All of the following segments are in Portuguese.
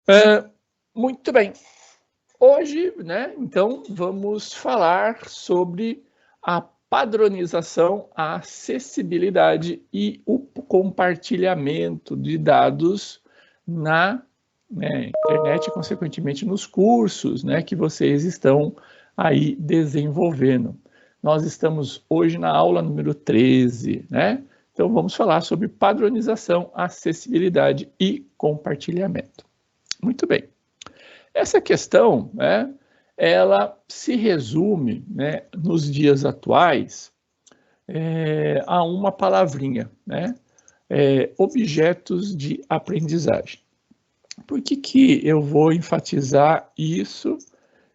É, muito bem. Hoje, né, então, vamos falar sobre a padronização, a acessibilidade e o compartilhamento de dados na, né, internet e, consequentemente, nos cursos, né, que vocês estão aí desenvolvendo. Nós estamos hoje na aula número 13, né? Então, vamos falar sobre padronização, acessibilidade e compartilhamento. Muito bem. Essa questão, né, ela se resume, né, nos dias atuais, a uma palavrinha, né, objetos de aprendizagem. Por que eu vou enfatizar isso?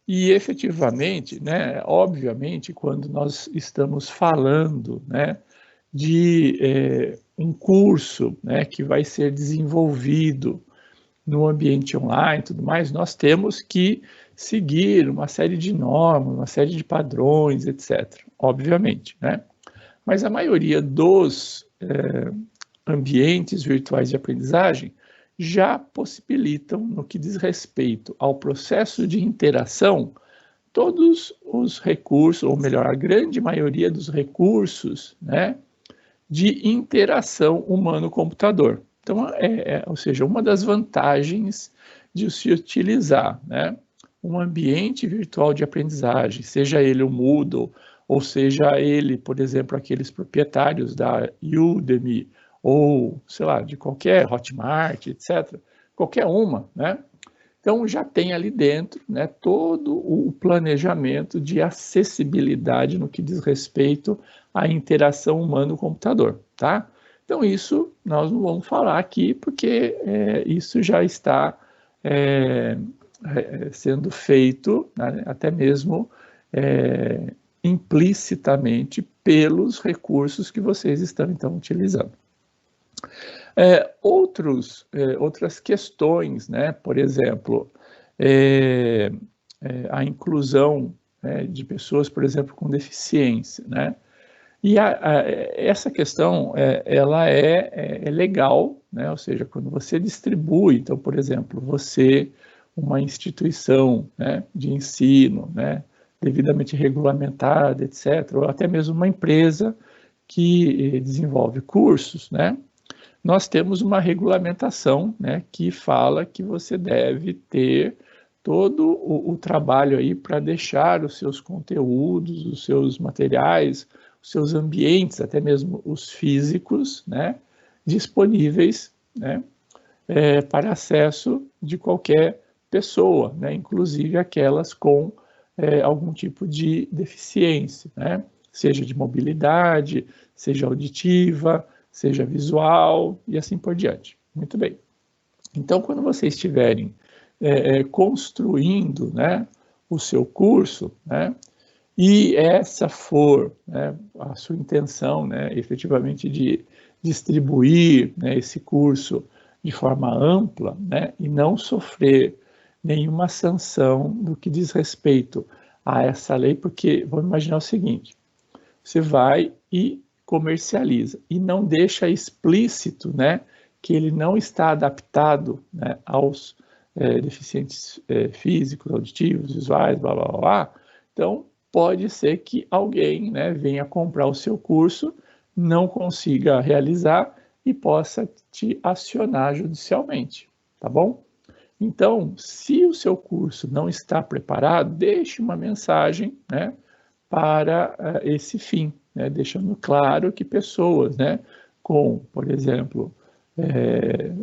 E efetivamente, né, obviamente, quando nós estamos falando, né, de um curso, né, que vai ser desenvolvido no ambiente online e tudo mais, nós temos que seguir uma série de normas, uma série de padrões, etc. Obviamente, né? Mas a maioria dos ambientes virtuais de aprendizagem já possibilitam, no que diz respeito ao processo de interação, todos os recursos, ou melhor, a grande maioria dos recursos, né, de interação humano-computador. Então, ou seja, uma das vantagens de se utilizar, né, um ambiente virtual de aprendizagem, seja ele o Moodle, ou seja ele, por exemplo, aqueles proprietários da Udemy, ou, sei lá, de qualquer Hotmart, etc., qualquer uma, né? Então, já tem ali dentro, né, todo o planejamento de acessibilidade no que diz respeito à interação humano-computador, tá? Então, isso nós não vamos falar aqui, porque isso já está sendo feito, né, até mesmo implicitamente pelos recursos que vocês estão, então, utilizando. Outras questões, né? Por exemplo, a inclusão, né, de pessoas, por exemplo, com deficiência, né? E essa questão, ela é legal, né? Ou seja, quando você distribui, então, por exemplo, você, uma instituição, né, de ensino, né, devidamente regulamentada, etc., ou até mesmo uma empresa que desenvolve cursos, né? Nós temos uma regulamentação, né, que fala que você deve ter todo o trabalho aí para deixar os seus conteúdos, os seus materiais, os seus ambientes, até mesmo os físicos, né, disponíveis, né, para acesso de qualquer pessoa, né, inclusive aquelas com algum tipo de deficiência, né, seja de mobilidade, seja auditiva, seja visual e assim por diante. Muito bem. Então, quando vocês estiverem construindo, né, o seu curso, né, e essa for, né, a sua intenção, né, efetivamente de distribuir, né, esse curso de forma ampla, né, e não sofrer nenhuma sanção do que diz respeito a essa lei, porque vamos imaginar o seguinte: você vai e comercializa e não deixa explícito, né, que ele não está adaptado, né, aos deficientes físicos, auditivos, visuais, blá, blá, blá, blá. Então, pode ser que alguém, né, venha comprar o seu curso, não consiga realizar e possa te acionar judicialmente, tá bom? Então, se o seu curso não está preparado, deixe uma mensagem, né, para esse fim, né, deixando claro que pessoas, né, com, por exemplo,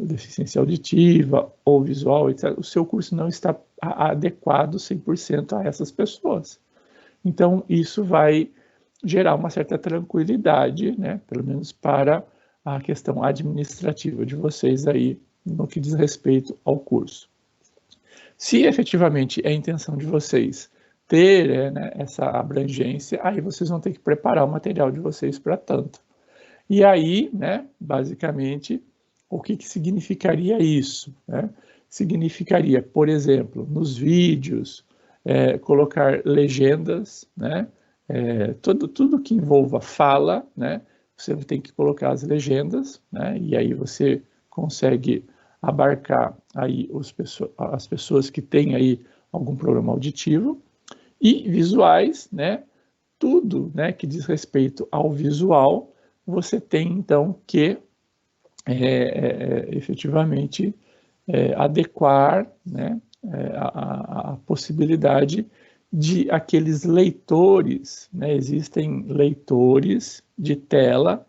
deficiência auditiva ou visual, etc., o seu curso não está adequado 100% a essas pessoas. Então, isso vai gerar uma certa tranquilidade, né, pelo menos para a questão administrativa de vocês aí, no que diz respeito ao curso. Se efetivamente é a intenção de vocês ter, né, essa abrangência, aí vocês vão ter que preparar o material de vocês para tanto. E aí, né, basicamente, o que significaria isso, né? Significaria, por exemplo, nos vídeos, colocar legendas, né? Tudo que envolva fala, né? Você tem que colocar as legendas, né? E aí você consegue abarcar aí as pessoas que têm aí algum problema auditivo, e visuais, né? Tudo, né, que diz respeito ao visual, você tem então que efetivamente adequar, né, a possibilidade de aqueles leitores, né, existem leitores de tela,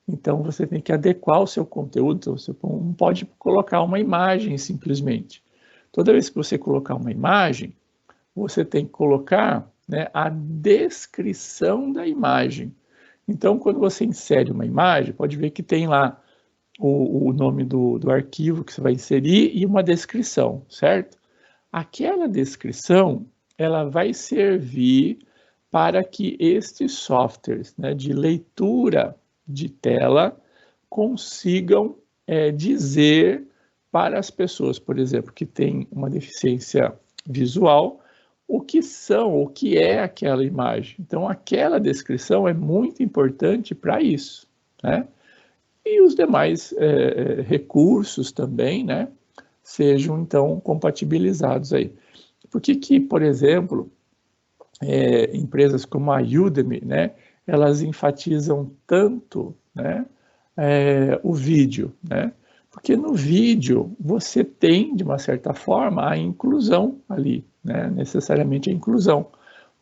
então você tem que adequar o seu conteúdo, então você não pode colocar uma imagem simplesmente. Toda vez que você colocar uma imagem, você tem que colocar, né, a descrição da imagem. Então, quando você insere uma imagem, pode ver que tem lá o nome do arquivo que você vai inserir e uma descrição, certo? Aquela descrição, ela vai servir para que estes softwares, né, de leitura de tela consigam dizer para as pessoas, por exemplo, que têm uma deficiência visual, o que é aquela imagem. Então, aquela descrição é muito importante para isso, né? E os demais recursos também, né, sejam, então, compatibilizados aí. Por que, por exemplo, empresas como a Udemy, né, elas enfatizam tanto, né, o vídeo, né? Porque no vídeo você tem, de uma certa forma, a inclusão ali, né? Necessariamente a inclusão.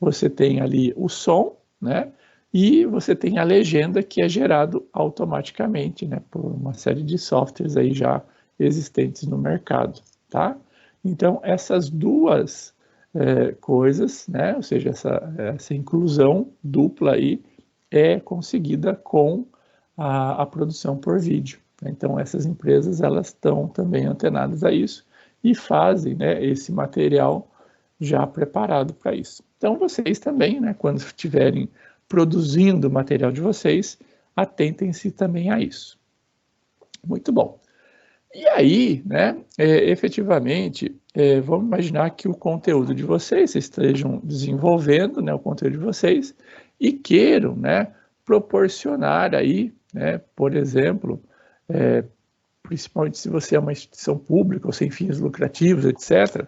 Você tem ali o som, né? E você tem a legenda que é gerado automaticamente, né? Por uma série de softwares aí já existentes no mercado, tá? Então, essas duas coisas, né? Ou seja, essa inclusão dupla aí é conseguida com a produção por vídeo. Então, essas empresas, elas estão também antenadas a isso e fazem, né, esse material já preparado para isso. Então, vocês também, né, quando estiverem produzindo o material de vocês, atentem-se também a isso. Muito bom. E aí, né, efetivamente, vamos imaginar que o conteúdo de vocês estejam desenvolvendo, né, o conteúdo de vocês e queiram, né, proporcionar aí, né, por exemplo, principalmente se você é uma instituição pública ou sem fins lucrativos, etc.,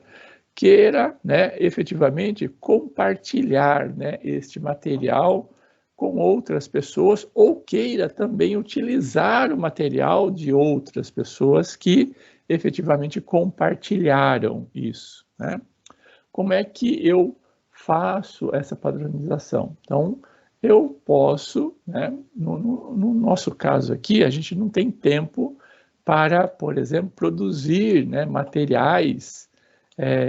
queira, né, efetivamente compartilhar, né, este material com outras pessoas ou queira também utilizar o material de outras pessoas que efetivamente compartilharam isso, né? Como é que eu faço essa padronização? Então, eu posso, né, no nosso caso aqui, a gente não tem tempo para, por exemplo, produzir, né, materiais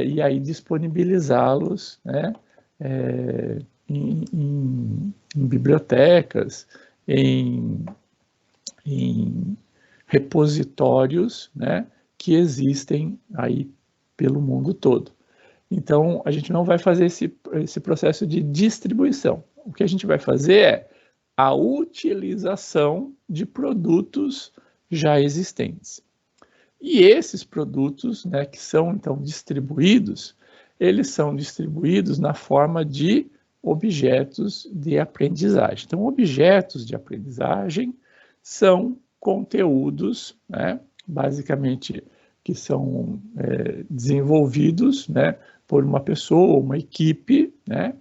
e aí disponibilizá-los, né, em bibliotecas, em repositórios, né, que existem aí pelo mundo todo. Então, a gente não vai fazer esse processo de distribuição. O que a gente vai fazer é a utilização de produtos já existentes. E esses produtos, né, que são, então, distribuídos, eles são distribuídos na forma de objetos de aprendizagem. Então, objetos de aprendizagem são conteúdos, né, basicamente, que são desenvolvidos, né, por uma pessoa, uma equipe, né,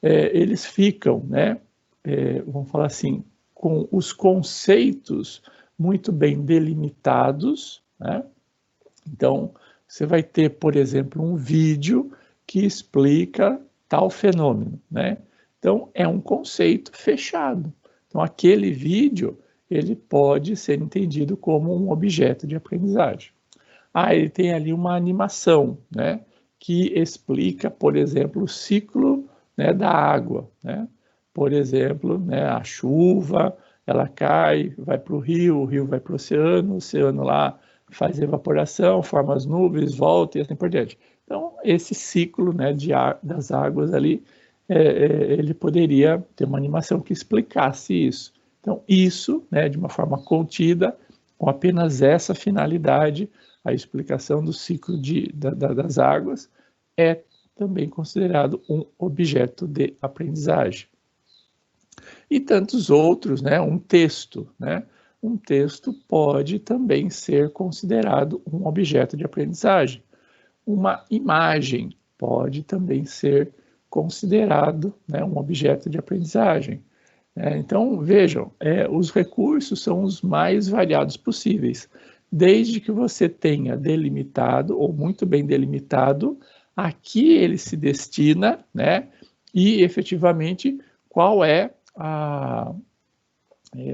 eles ficam, né, vamos falar assim, com os conceitos muito bem delimitados, né? Então, você vai ter, por exemplo, um vídeo que explica tal fenômeno, né? Então, é um conceito fechado. Então, aquele vídeo, ele pode ser entendido como um objeto de aprendizagem. Ele tem ali uma animação, né? Que explica, por exemplo, o ciclo, né, da água, né? Por exemplo, né, a chuva, ela cai, vai para o rio vai para o oceano lá faz evaporação, forma as nuvens, volta e assim por diante. Então, esse ciclo, né, das águas ali, ele poderia ter uma animação que explicasse isso. Então, isso, né, de uma forma contida, com apenas essa finalidade, a explicação do ciclo das águas, é também considerado um objeto de aprendizagem. E tantos outros, né? Um texto, né? um texto pode também ser considerado um objeto de aprendizagem. Uma imagem pode também ser considerado, né, um objeto de aprendizagem. Então, vejam, os recursos são os mais variados possíveis, desde que você tenha delimitado, ou muito bem delimitado, a que ele se destina, né, e efetivamente qual é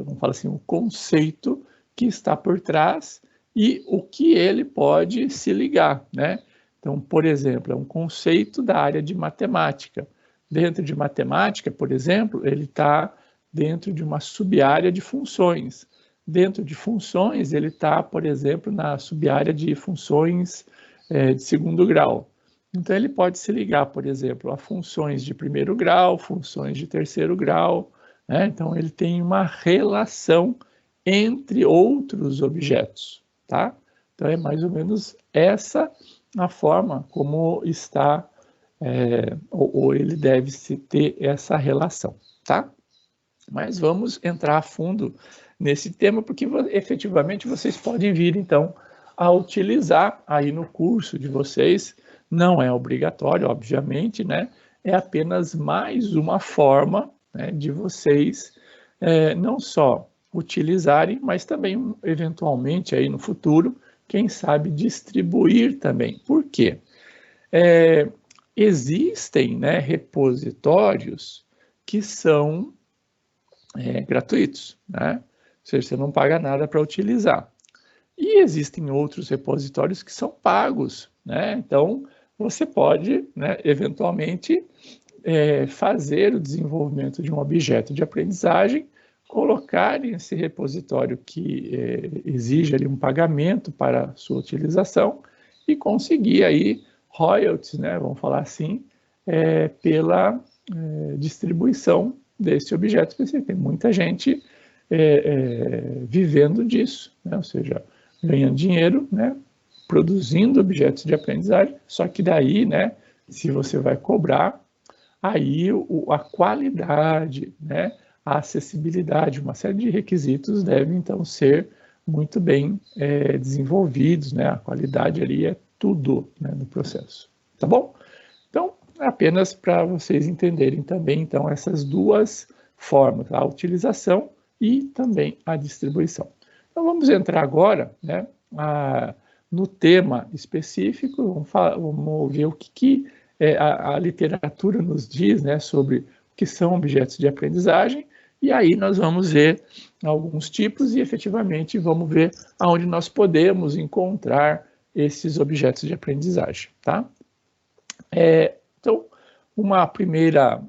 vamos falar assim, o conceito que está por trás e o que ele pode se ligar, né? Então, por exemplo, é um conceito da área de matemática. Dentro de matemática, por exemplo, ele está dentro de uma sub-área de funções. Dentro de funções, ele está, por exemplo, na sub-área de funções de segundo grau. Então, ele pode se ligar, por exemplo, a funções de primeiro grau, funções de terceiro grau, né? Então, ele tem uma relação entre outros objetos, tá? Então, é mais ou menos essa a forma como está, ou ele deve se ter essa relação, tá? Mas vamos entrar a fundo nesse tema, porque efetivamente vocês podem vir, então, a utilizar aí no curso de vocês. Não é obrigatório, obviamente, né? É apenas mais uma forma, né, de vocês não só utilizarem, mas também, eventualmente, aí no futuro, quem sabe distribuir também. Por quê? Existem, né, repositórios que são gratuitos, né? Ou seja, você não paga nada para utilizar. E existem outros repositórios que são pagos, né? Então, você pode, né, eventualmente, fazer o desenvolvimento de um objeto de aprendizagem, colocar nesse repositório que exige ali um pagamento para sua utilização e conseguir aí royalties, né, vamos falar assim, pela distribuição desse objeto específico. Tem muita gente vivendo disso, né, ou seja, ganhando dinheiro, né, produzindo objetos de aprendizagem, só que daí, né, se você vai cobrar, aí a qualidade, né, a acessibilidade, uma série de requisitos devem então ser muito bem desenvolvidos, né, a qualidade ali é tudo, né, no processo, tá bom? Então, apenas para vocês entenderem também, então, essas duas formas, a utilização e também a distribuição. Então, vamos entrar agora, né, no tema específico, vamos ver o que a literatura nos diz, né, sobre o que são objetos de aprendizagem, e aí nós vamos ver alguns tipos e efetivamente vamos ver aonde nós podemos encontrar esses objetos de aprendizagem, tá? Então, uma primeira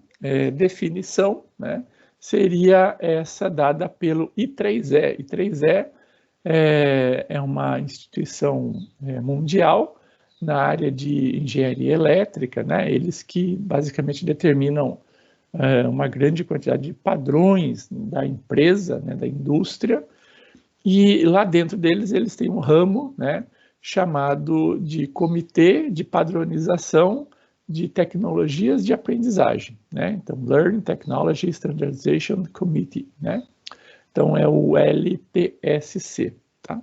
definição, né, seria essa dada pelo I3E. I3E é uma instituição mundial na área de engenharia elétrica, né? Eles que basicamente determinam uma grande quantidade de padrões da empresa, né, da indústria, e lá dentro deles eles têm um ramo, né, chamado de Comitê de Padronização de Tecnologias de Aprendizagem, né? Então, Learning Technology Standardization Committee, né? Então, é o LTSC, tá?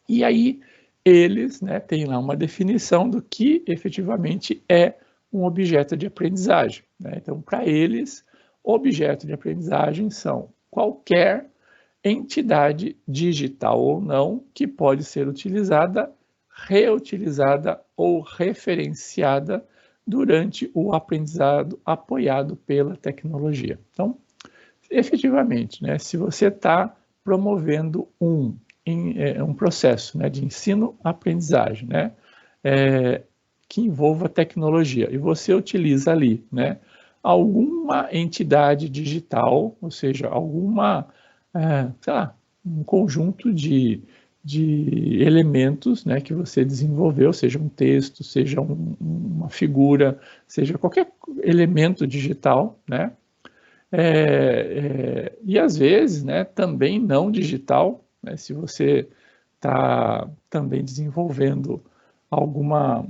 E aí, eles, né, têm lá uma definição do que efetivamente é um objeto de aprendizagem, né? Então, para eles, objeto de aprendizagem são qualquer entidade digital ou não que pode ser utilizada, reutilizada ou referenciada durante o aprendizado apoiado pela tecnologia. Então, efetivamente, né, se você está promovendo um processo, né, de ensino-aprendizagem, né, que envolva tecnologia, e você utiliza ali, né, alguma entidade digital, ou seja, alguma, sei lá, um conjunto de elementos, né, que você desenvolveu, seja um texto, seja uma figura, seja qualquer elemento digital, né, e às vezes, né, também não digital, né, se você está também desenvolvendo alguma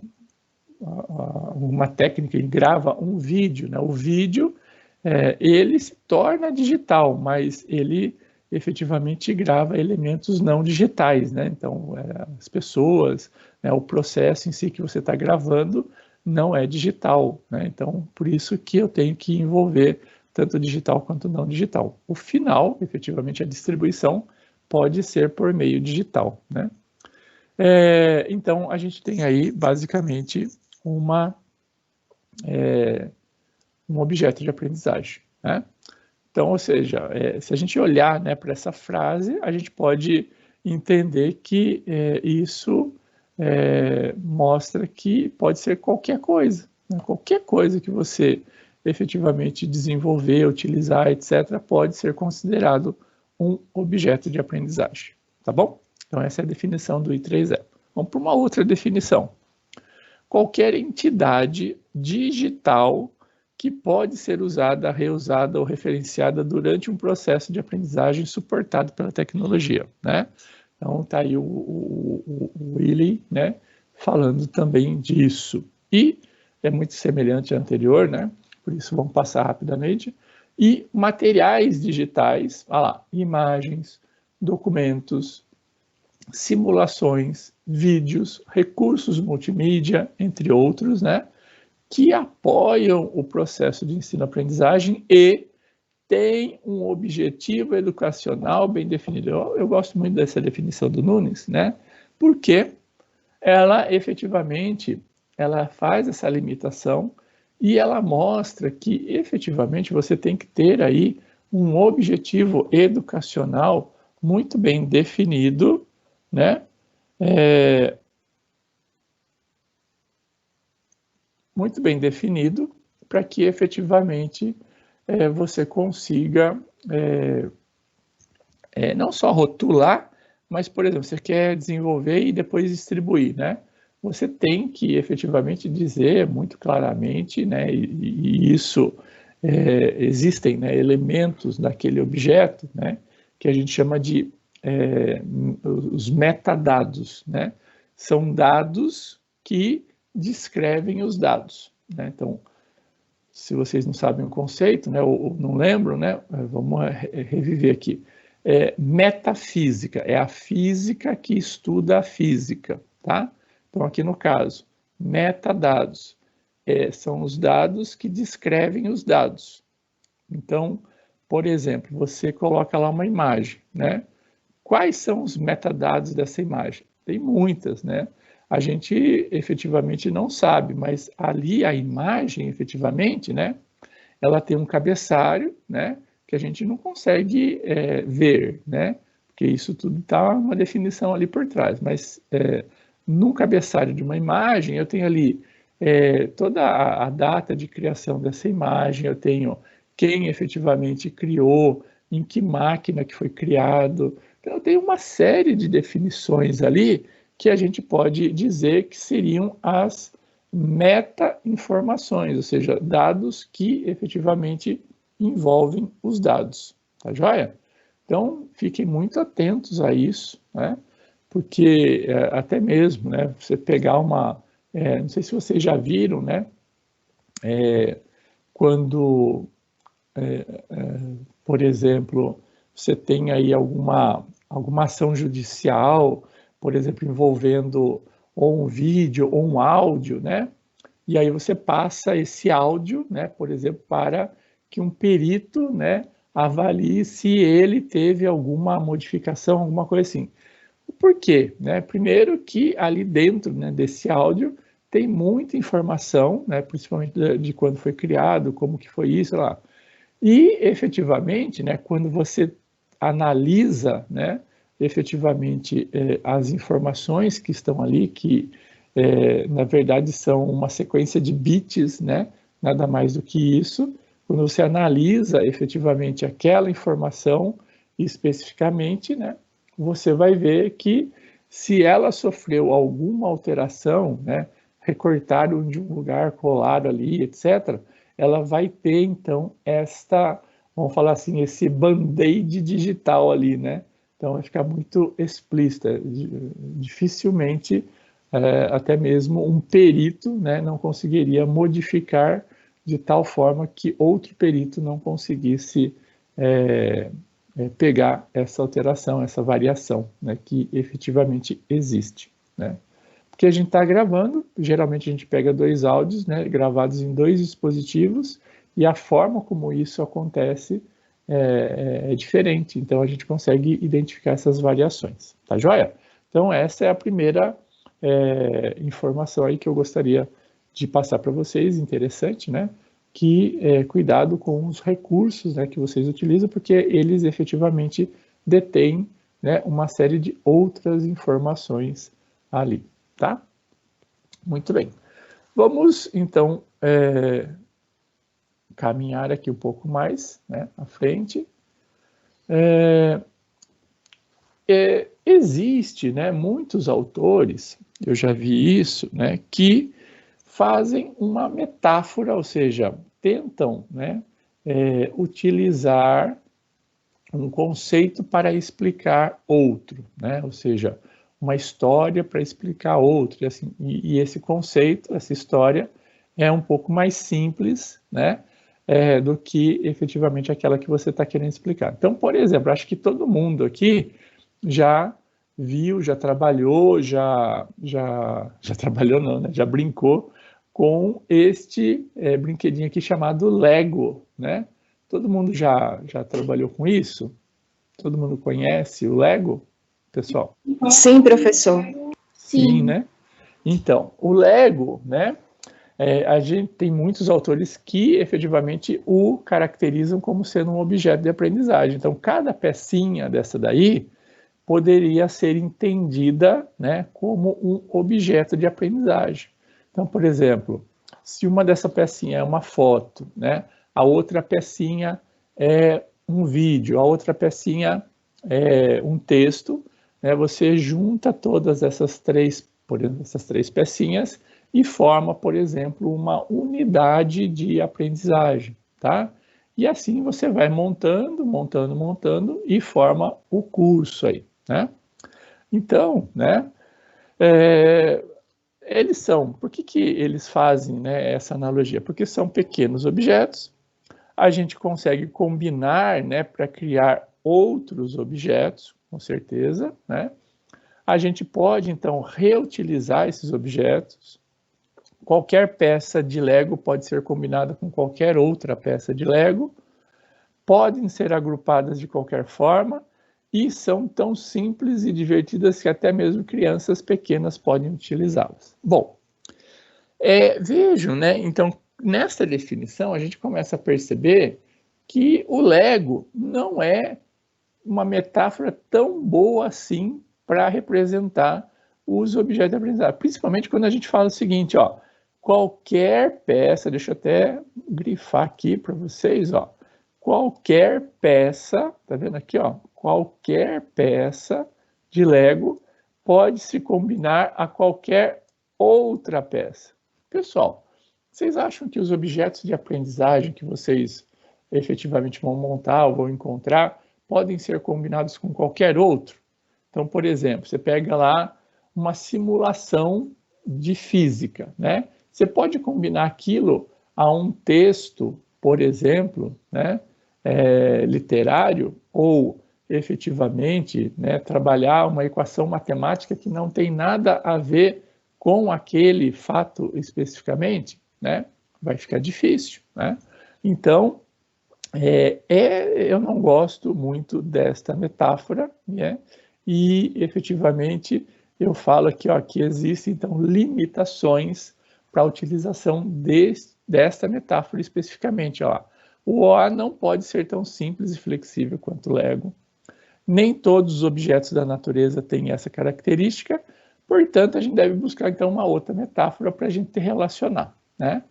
técnica e grava um vídeo, né, o vídeo ele se torna digital, mas ele efetivamente grava elementos não digitais, né? Então, as pessoas, né, o processo em si que você está gravando não é digital, né? Então, por isso que eu tenho que envolver tanto digital quanto não digital. O final, efetivamente, a distribuição pode ser por meio digital, né? Então, a gente tem aí, basicamente, um objeto de aprendizagem, né? Então, ou seja, se a gente olhar, né, para essa frase, a gente pode entender que isso mostra que pode ser qualquer coisa, né? Qualquer coisa que você efetivamente desenvolver, utilizar, etc., pode ser considerado um objeto de aprendizagem, tá bom? Então, essa é a definição do I3E. Vamos para uma outra definição. Qualquer entidade digital que pode ser usada, reusada ou referenciada durante um processo de aprendizagem suportado pela tecnologia, né? Então, está aí o Willy, né, falando também disso. E é muito semelhante ao anterior, né? Por isso vamos passar rapidamente. E materiais digitais, olha lá, imagens, documentos, simulações, vídeos, recursos multimídia, entre outros, né? Que apoiam o processo de ensino-aprendizagem e têm um objetivo educacional bem definido. Eu gosto muito dessa definição do Nunes, né? Porque ela efetivamente ela faz essa limitação e ela mostra que efetivamente você tem que ter aí um objetivo educacional muito bem definido, né? Muito bem definido para que efetivamente você consiga não só rotular, mas, por exemplo, você quer desenvolver e depois distribuir, né? Você tem que efetivamente dizer muito claramente, né? E isso existem, né, elementos daquele objeto, né? Que a gente chama de os metadados, né? São dados que descrevem os dados, né? Então, se vocês não sabem o conceito, né, ou não lembram, né, vamos reviver aqui. Metafísica é a física que estuda a física, tá? Então, aqui no caso, metadados são os dados que descrevem os dados. Então, por exemplo, você coloca lá uma imagem, né? Quais são os metadados dessa imagem? Tem muitas, né? A gente efetivamente não sabe, mas ali a imagem, efetivamente, né? Ela tem um cabeçalho, né? Que a gente não consegue ver, né? Porque isso tudo está uma definição ali por trás. Mas no cabeçalho de uma imagem, eu tenho ali toda a data de criação dessa imagem, eu tenho quem efetivamente criou, em que máquina que foi criado. Então, tem uma série de definições ali que a gente pode dizer que seriam as meta-informações, ou seja, dados que efetivamente envolvem os dados, tá joia? Então, fiquem muito atentos a isso, né? Porque até mesmo, né, você pegar uma... não sei se vocês já viram, né? Quando, por exemplo, você tem aí alguma ação judicial, por exemplo, envolvendo ou um vídeo ou um áudio, né? E aí você passa esse áudio, né, por exemplo, para que um perito, né, avalie se ele teve alguma modificação, alguma coisa assim. Por quê? Né? Primeiro que ali dentro, né, desse áudio tem muita informação, né, principalmente de quando foi criado, como que foi isso lá. E efetivamente, né, quando você analisa, né, efetivamente as informações que estão ali, que na verdade são uma sequência de bits, né, nada mais do que isso. Quando você analisa efetivamente aquela informação especificamente, né, você vai ver que se ela sofreu alguma alteração, né, recortaram de um lugar, colaram ali, etc., ela vai ter, então, vamos falar assim, esse band-aid digital ali, né? Então, vai ficar muito explícita. Dificilmente, até mesmo um perito, né, não conseguiria modificar de tal forma que outro perito não conseguisse pegar essa alteração, essa variação, né, que efetivamente existe, né? Porque a gente está gravando, geralmente a gente pega 2 áudios, né, gravados em 2 dispositivos, e a forma como isso acontece é diferente, então a gente consegue identificar essas variações, tá joia? Então essa é a primeira informação aí que eu gostaria de passar para vocês, interessante, né? Que cuidado com os recursos, né, que vocês utilizam, porque eles efetivamente detêm, né, uma série de outras informações ali, tá? Muito bem. Vamos, então, caminhar aqui um pouco mais, né, à frente. Existe, né, muitos autores, eu já vi isso, né, que fazem uma metáfora, ou seja, tentam, né, utilizar um conceito para explicar outro, né, ou seja, uma história para explicar outro, e, assim, e esse conceito, essa história, é um pouco mais simples, né, do que efetivamente aquela que você está querendo explicar. Então, por exemplo, acho que todo mundo aqui já viu, já trabalhou, já trabalhou não, né? Já brincou com este brinquedinho aqui chamado Lego, né? Todo mundo já trabalhou com isso? Todo mundo conhece o Lego, pessoal? Sim, professor. Sim, né? Então, o Lego, né? A gente tem muitos autores que efetivamente o caracterizam como sendo um objeto de aprendizagem. Então, cada pecinha dessa daí poderia ser entendida, né, como um objeto de aprendizagem. Então, por exemplo, se uma dessa pecinha é uma foto, né, a outra pecinha é um vídeo, a outra pecinha é um texto, né, você junta todas essas três pecinhas e forma, por exemplo, uma unidade de aprendizagem, tá? E assim você vai montando e forma o curso aí, né? Então, né, eles são, por que eles fazem, né, essa analogia? Porque são pequenos objetos, a gente consegue combinar, né, para criar outros objetos, com certeza, né? A gente pode, então, reutilizar esses objetos. Qualquer peça de Lego pode ser combinada com qualquer outra peça de Lego, podem ser agrupadas de qualquer forma e são tão simples e divertidas que até mesmo crianças pequenas podem utilizá-las. Bom, vejam, né? Então, nessa definição, a gente começa a perceber que o Lego não é uma metáfora tão boa assim para representar os objetos de aprendizagem. Principalmente quando a gente fala o seguinte, ó, qualquer peça, deixa eu até grifar aqui para vocês, ó, qualquer peça, tá vendo aqui, ó, qualquer peça de Lego pode se combinar a qualquer outra peça. Pessoal, vocês acham que os objetos de aprendizagem que vocês efetivamente vão montar ou vão encontrar podem ser combinados com qualquer outro? Então, por exemplo, você pega lá uma simulação de física, né? Você pode combinar aquilo a um texto, por exemplo, né, literário, ou efetivamente, né, trabalhar uma equação matemática que não tem nada a ver com aquele fato especificamente, né? Vai ficar difícil, né? Então, eu não gosto muito desta metáfora, né? E efetivamente eu falo aqui, ó, que existem então limitações para a utilização desta metáfora especificamente. Ó. O OA não pode ser tão simples e flexível quanto o Lego. Nem todos os objetos da natureza têm essa característica, portanto, a gente deve buscar então uma outra metáfora para a gente relacionar, né?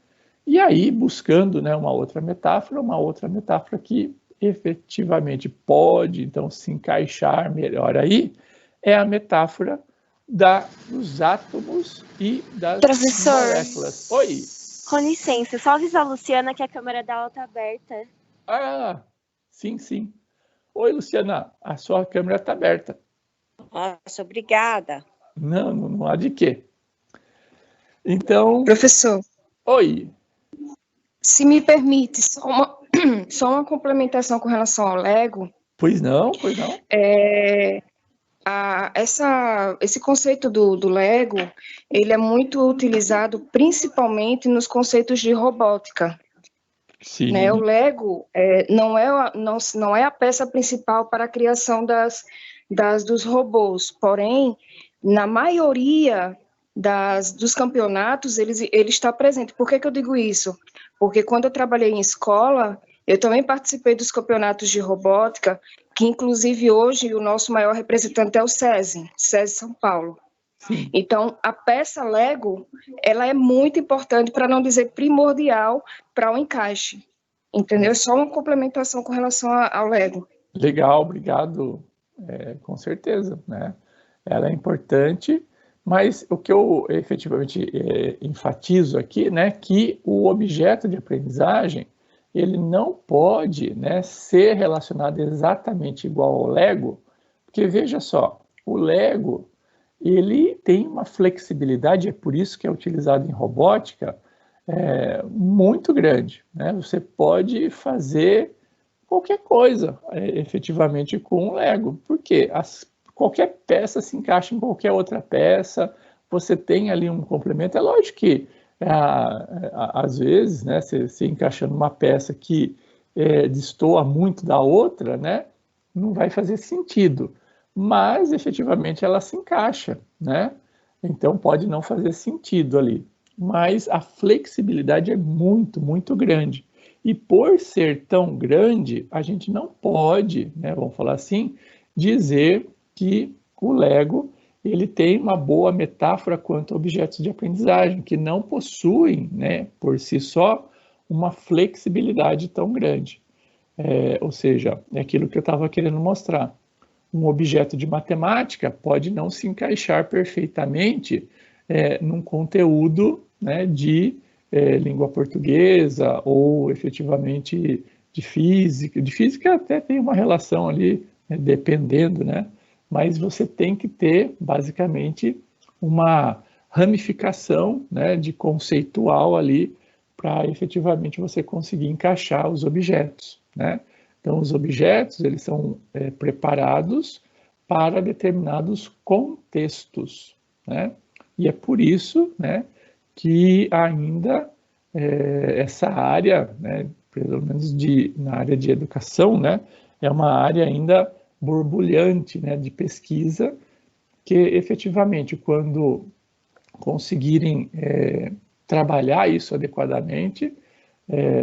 E aí, buscando, né, uma outra metáfora que efetivamente pode, então, se encaixar melhor aí, é a metáfora dos átomos e das moléculas. Oi! Com licença, só avisar a Luciana que a câmera dela tá aberta. Ah, sim, sim. Oi, Luciana, a sua câmera está aberta. Nossa, obrigada. Não há de quê. Então... Professor. Oi. Se me permite, só uma complementação com relação ao Lego. Pois não, pois não. Esse conceito do Lego, ele é muito utilizado principalmente nos conceitos de robótica. Sim. Né? O Lego não é a peça principal para a criação dos robôs, porém, na maioria dos campeonatos, ele está presente. Por que eu digo isso? Porque quando eu trabalhei em escola, eu também participei dos campeonatos de robótica, que inclusive hoje o nosso maior representante é o SESI São Paulo. Sim. Então, a peça Lego, ela é muito importante, para não dizer primordial, para o encaixe. Entendeu? Só uma complementação com relação ao Lego. Legal, obrigado. Com certeza, né? Ela é importante, mas o que eu efetivamente enfatizo aqui, né, que o objeto de aprendizagem, ele não pode, né, ser relacionado exatamente igual ao Lego, porque veja só, o Lego, ele tem uma flexibilidade, é por isso que é utilizado em robótica, muito grande, né? Você pode fazer qualquer coisa, efetivamente, com o Lego, porque qualquer peça se encaixa em qualquer outra peça, você tem ali um complemento. É lógico que, às vezes, né, você encaixando uma peça que destoa muito da outra, né, não vai fazer sentido, mas, efetivamente, ela se encaixa, né? Então, pode não fazer sentido ali. Mas a flexibilidade é muito, muito grande. E por ser tão grande, a gente não pode, né, vamos falar assim, dizer que o Lego ele tem uma boa metáfora quanto a objetos de aprendizagem, que não possuem, né, por si só, uma flexibilidade tão grande. Ou seja, é aquilo que eu estava querendo mostrar. Um objeto de matemática pode não se encaixar perfeitamente num conteúdo, né, de língua portuguesa ou efetivamente de física. De física até tem uma relação ali, né, dependendo, né? Mas você tem que ter, basicamente, uma ramificação, né, de conceitual ali para efetivamente você conseguir encaixar os objetos, né? Então, os objetos, eles são preparados para determinados contextos, né? E é por isso, né, que ainda essa área, né, pelo menos na área de educação, né, é uma área ainda borbulhante, né, de pesquisa, que efetivamente, quando conseguirem trabalhar isso adequadamente,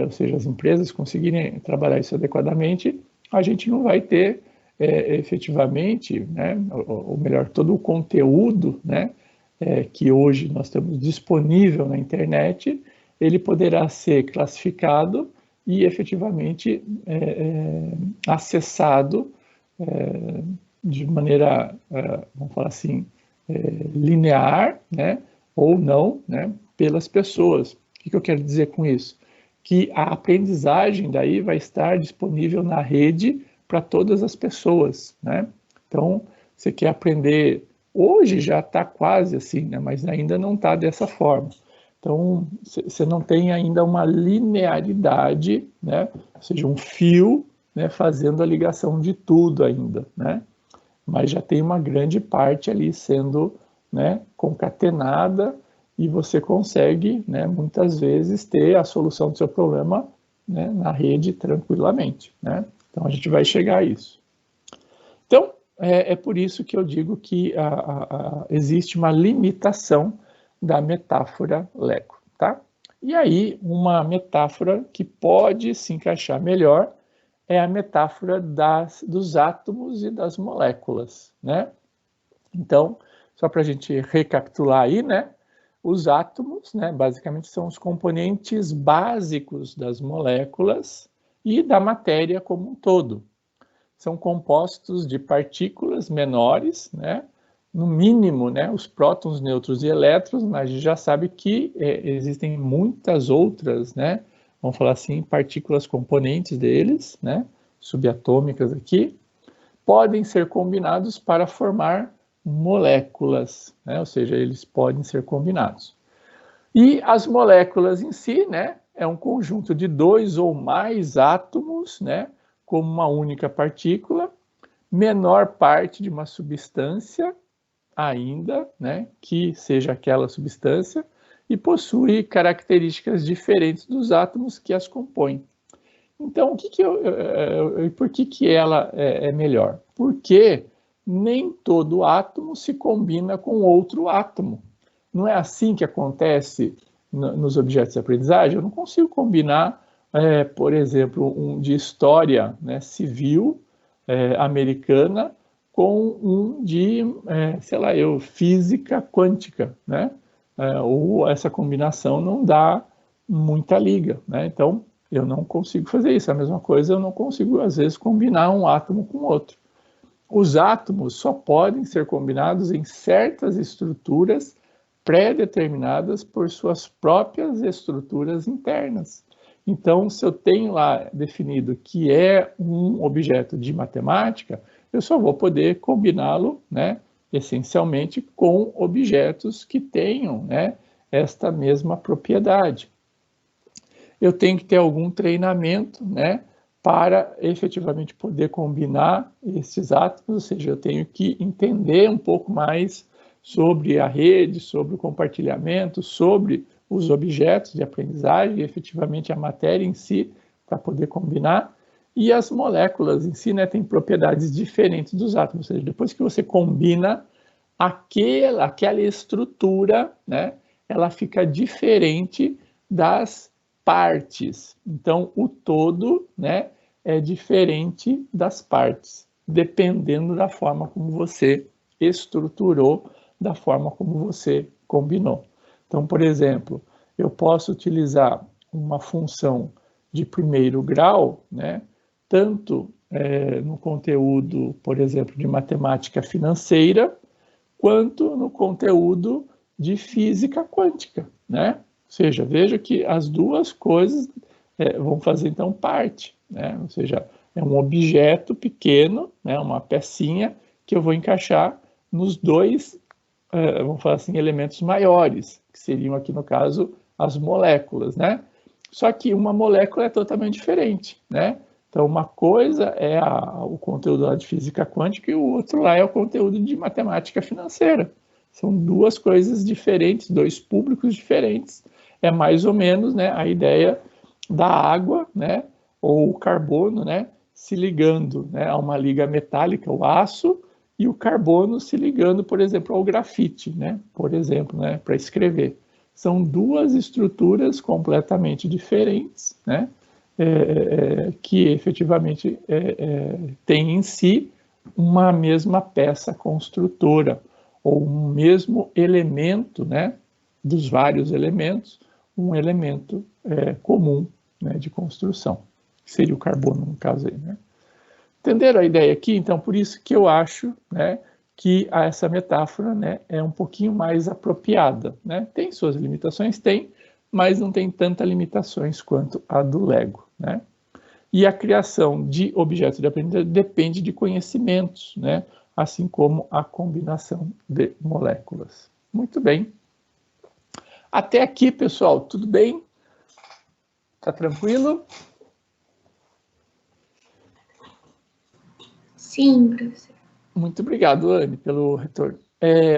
ou seja, as empresas conseguirem trabalhar isso adequadamente, a gente não vai ter efetivamente, né, ou melhor, todo o conteúdo, né, que hoje nós temos disponível na internet, ele poderá ser classificado e efetivamente acessado de maneira, vamos falar assim, linear, né, ou não, né, pelas pessoas. O que eu quero dizer com isso? Que a aprendizagem daí vai estar disponível na rede para todas as pessoas, né? Então, você quer aprender, hoje já está quase assim, né? Mas ainda não está dessa forma. Então, você não tem ainda uma linearidade, né? Ou seja, um fio, né, fazendo a ligação de tudo ainda, né? Mas já tem uma grande parte ali sendo, né, concatenada, e você consegue, né, muitas vezes ter a solução do seu problema, né, na rede tranquilamente, né? Então a gente vai chegar a isso. Então é por isso que eu digo que existe uma limitação da metáfora Lego, tá? E aí uma metáfora que pode se encaixar melhor é a metáfora dos átomos e das moléculas, né? Então, só para a gente recapitular aí, né? Os átomos, né, basicamente são os componentes básicos das moléculas e da matéria como um todo. São compostos de partículas menores, né, no mínimo, né, os prótons, nêutrons e elétrons, mas a gente já sabe que existem muitas outras, né, vamos falar assim, partículas componentes deles, né, subatômicas aqui, podem ser combinados para formar moléculas, né? Ou seja, eles podem ser combinados. E as moléculas em si, né, é um conjunto de 2 ou mais átomos, né, como uma única partícula, menor parte de uma substância ainda, né, que seja aquela substância, e possui características diferentes dos átomos que as compõem. Então, por que ela é melhor? Porque nem todo átomo se combina com outro átomo. Não é assim que acontece nos objetos de aprendizagem? Eu não consigo combinar, por exemplo, um de história, né, civil americana com um de, sei lá, física quântica, né? Ou essa combinação não dá muita liga, né? Então, eu não consigo fazer isso. A mesma coisa, eu não consigo, às vezes, combinar um átomo com outro. Os átomos só podem ser combinados em certas estruturas pré-determinadas por suas próprias estruturas internas. Então, se eu tenho lá definido que é um objeto de matemática, eu só vou poder combiná-lo, né, essencialmente com objetos que tenham, né, esta mesma propriedade. Eu tenho que ter algum treinamento, né, para efetivamente poder combinar esses átomos, ou seja, eu tenho que entender um pouco mais sobre a rede, sobre o compartilhamento, sobre os objetos de aprendizagem e efetivamente a matéria em si, para poder combinar. E as moléculas em si, né, têm propriedades diferentes dos átomos, ou seja, depois que você combina aquela estrutura, né, ela fica diferente das partes. Então, o todo, né, é diferente das partes, dependendo da forma como você estruturou, da forma como você combinou. Então, por exemplo, eu posso utilizar uma função de primeiro grau, né, tanto no conteúdo, por exemplo, de matemática financeira, quanto no conteúdo de física quântica, né? Ou seja, veja que as duas coisas vão fazer, então, parte, né? Ou seja, é um objeto pequeno, né, uma pecinha, que eu vou encaixar nos dois, vamos falar assim, elementos maiores, que seriam aqui, no caso, as moléculas, né? Só que uma molécula é totalmente diferente, né? Então, uma coisa é o conteúdo lá de física quântica e o outro lá é o conteúdo de matemática financeira. São duas coisas diferentes, dois públicos diferentes. É mais ou menos, né, a ideia da água, né, ou o carbono, né, se ligando, né, a uma liga metálica, o aço, e o carbono se ligando, por exemplo, ao grafite, né, por exemplo, né, para escrever. São duas estruturas completamente diferentes, né, que efetivamente têm em si uma mesma peça construtora, ou um mesmo elemento, né, dos vários elementos, um elemento comum, né, de construção, que seria o carbono, no caso aí, né? Entenderam a ideia aqui? Então, por isso que eu acho, né, que essa metáfora, né, é um pouquinho mais apropriada, né? Tem suas limitações? Tem, mas não tem tantas limitações quanto a do Lego, né? E a criação de objetos de aprendizagem depende de conhecimentos, né? Assim como a combinação de moléculas. Muito bem. Até aqui, pessoal, tudo bem? Tá tranquilo? Sim, professor. Muito obrigado, Anne, pelo retorno.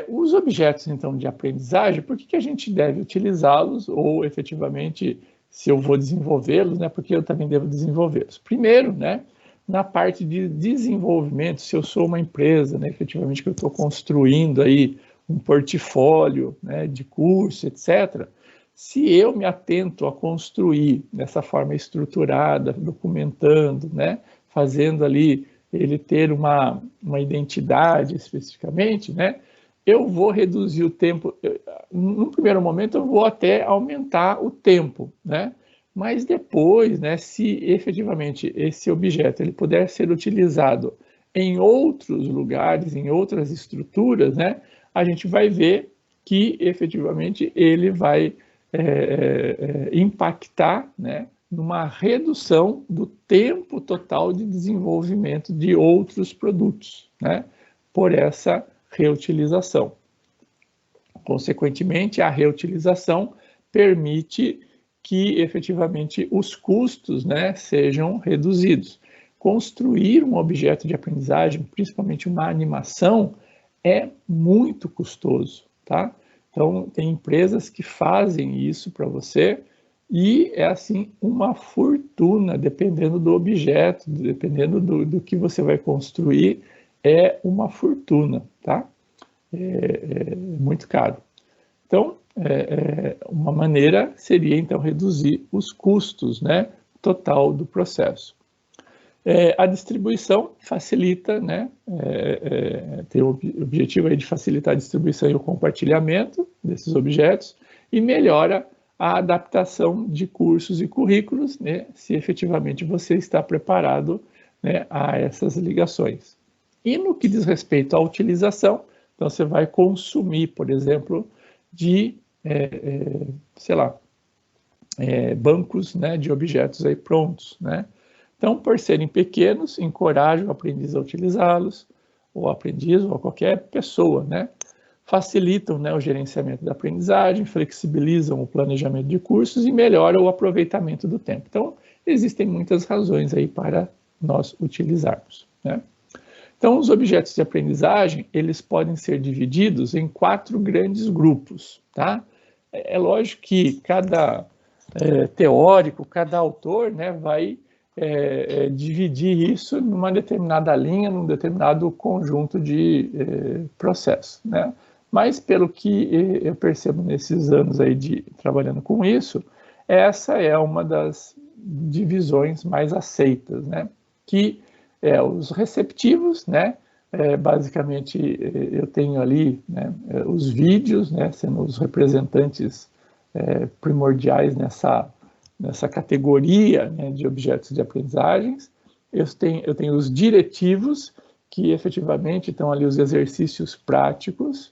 Os objetos, então, de aprendizagem, por que a gente deve utilizá-los ou, efetivamente, se eu vou desenvolvê-los, né, porque eu também devo desenvolvê-los? Primeiro, né, na parte de desenvolvimento, se eu sou uma empresa, né, efetivamente, que eu estou construindo aí um portfólio, né, de curso, etc., se eu me atento a construir dessa forma estruturada, documentando, né, fazendo ali ele ter uma identidade especificamente, né, eu vou reduzir o tempo. No primeiro momento, eu vou até aumentar o tempo, né? Mas depois, né, se efetivamente esse objeto ele puder ser utilizado em outros lugares, em outras estruturas, né, a gente vai ver que efetivamente ele vai impactar, né, numa redução do tempo total de desenvolvimento de outros produtos, né, por essa reutilização. Consequentemente, a reutilização permite que efetivamente os custos, né, sejam reduzidos. construir um objeto de aprendizagem, principalmente uma animação, é muito custoso, tá? Então, tem empresas que fazem isso para você e é, assim, uma fortuna, dependendo do objeto, dependendo do que você vai construir, é uma fortuna, tá? É muito caro. Então, uma maneira seria, então, reduzir os custos, né, total do processo. A distribuição facilita, né, tem o objetivo aí de facilitar a distribuição e o compartilhamento desses objetos e melhora a adaptação de cursos e currículos, né, se efetivamente você está preparado, né, a essas ligações. E no que diz respeito à utilização, então você vai consumir, por exemplo, de, sei lá, bancos, né, de objetos aí prontos, né? Então, por serem pequenos, encorajam o aprendiz a utilizá-los, ou aprendiz, ou qualquer pessoa, né? Facilitam, né, o gerenciamento da aprendizagem, flexibilizam o planejamento de cursos e melhoram o aproveitamento do tempo. Então, existem muitas razões aí para nós utilizarmos, né? Então, os objetos de aprendizagem, eles podem ser divididos em 4 grandes grupos, tá? É lógico que cada teórico, cada autor, né, vai dividir isso numa determinada linha, num determinado conjunto de processos, né? Mas, pelo que eu percebo nesses anos aí de trabalhando com isso, essa é uma das divisões mais aceitas, né? Que os receptivos, né? Basicamente, eu tenho ali, né, os vídeos, né, sendo os representantes primordiais nessa categoria, né, de objetos de aprendizagens. Eu tenho os diretivos, que efetivamente estão ali os exercícios práticos,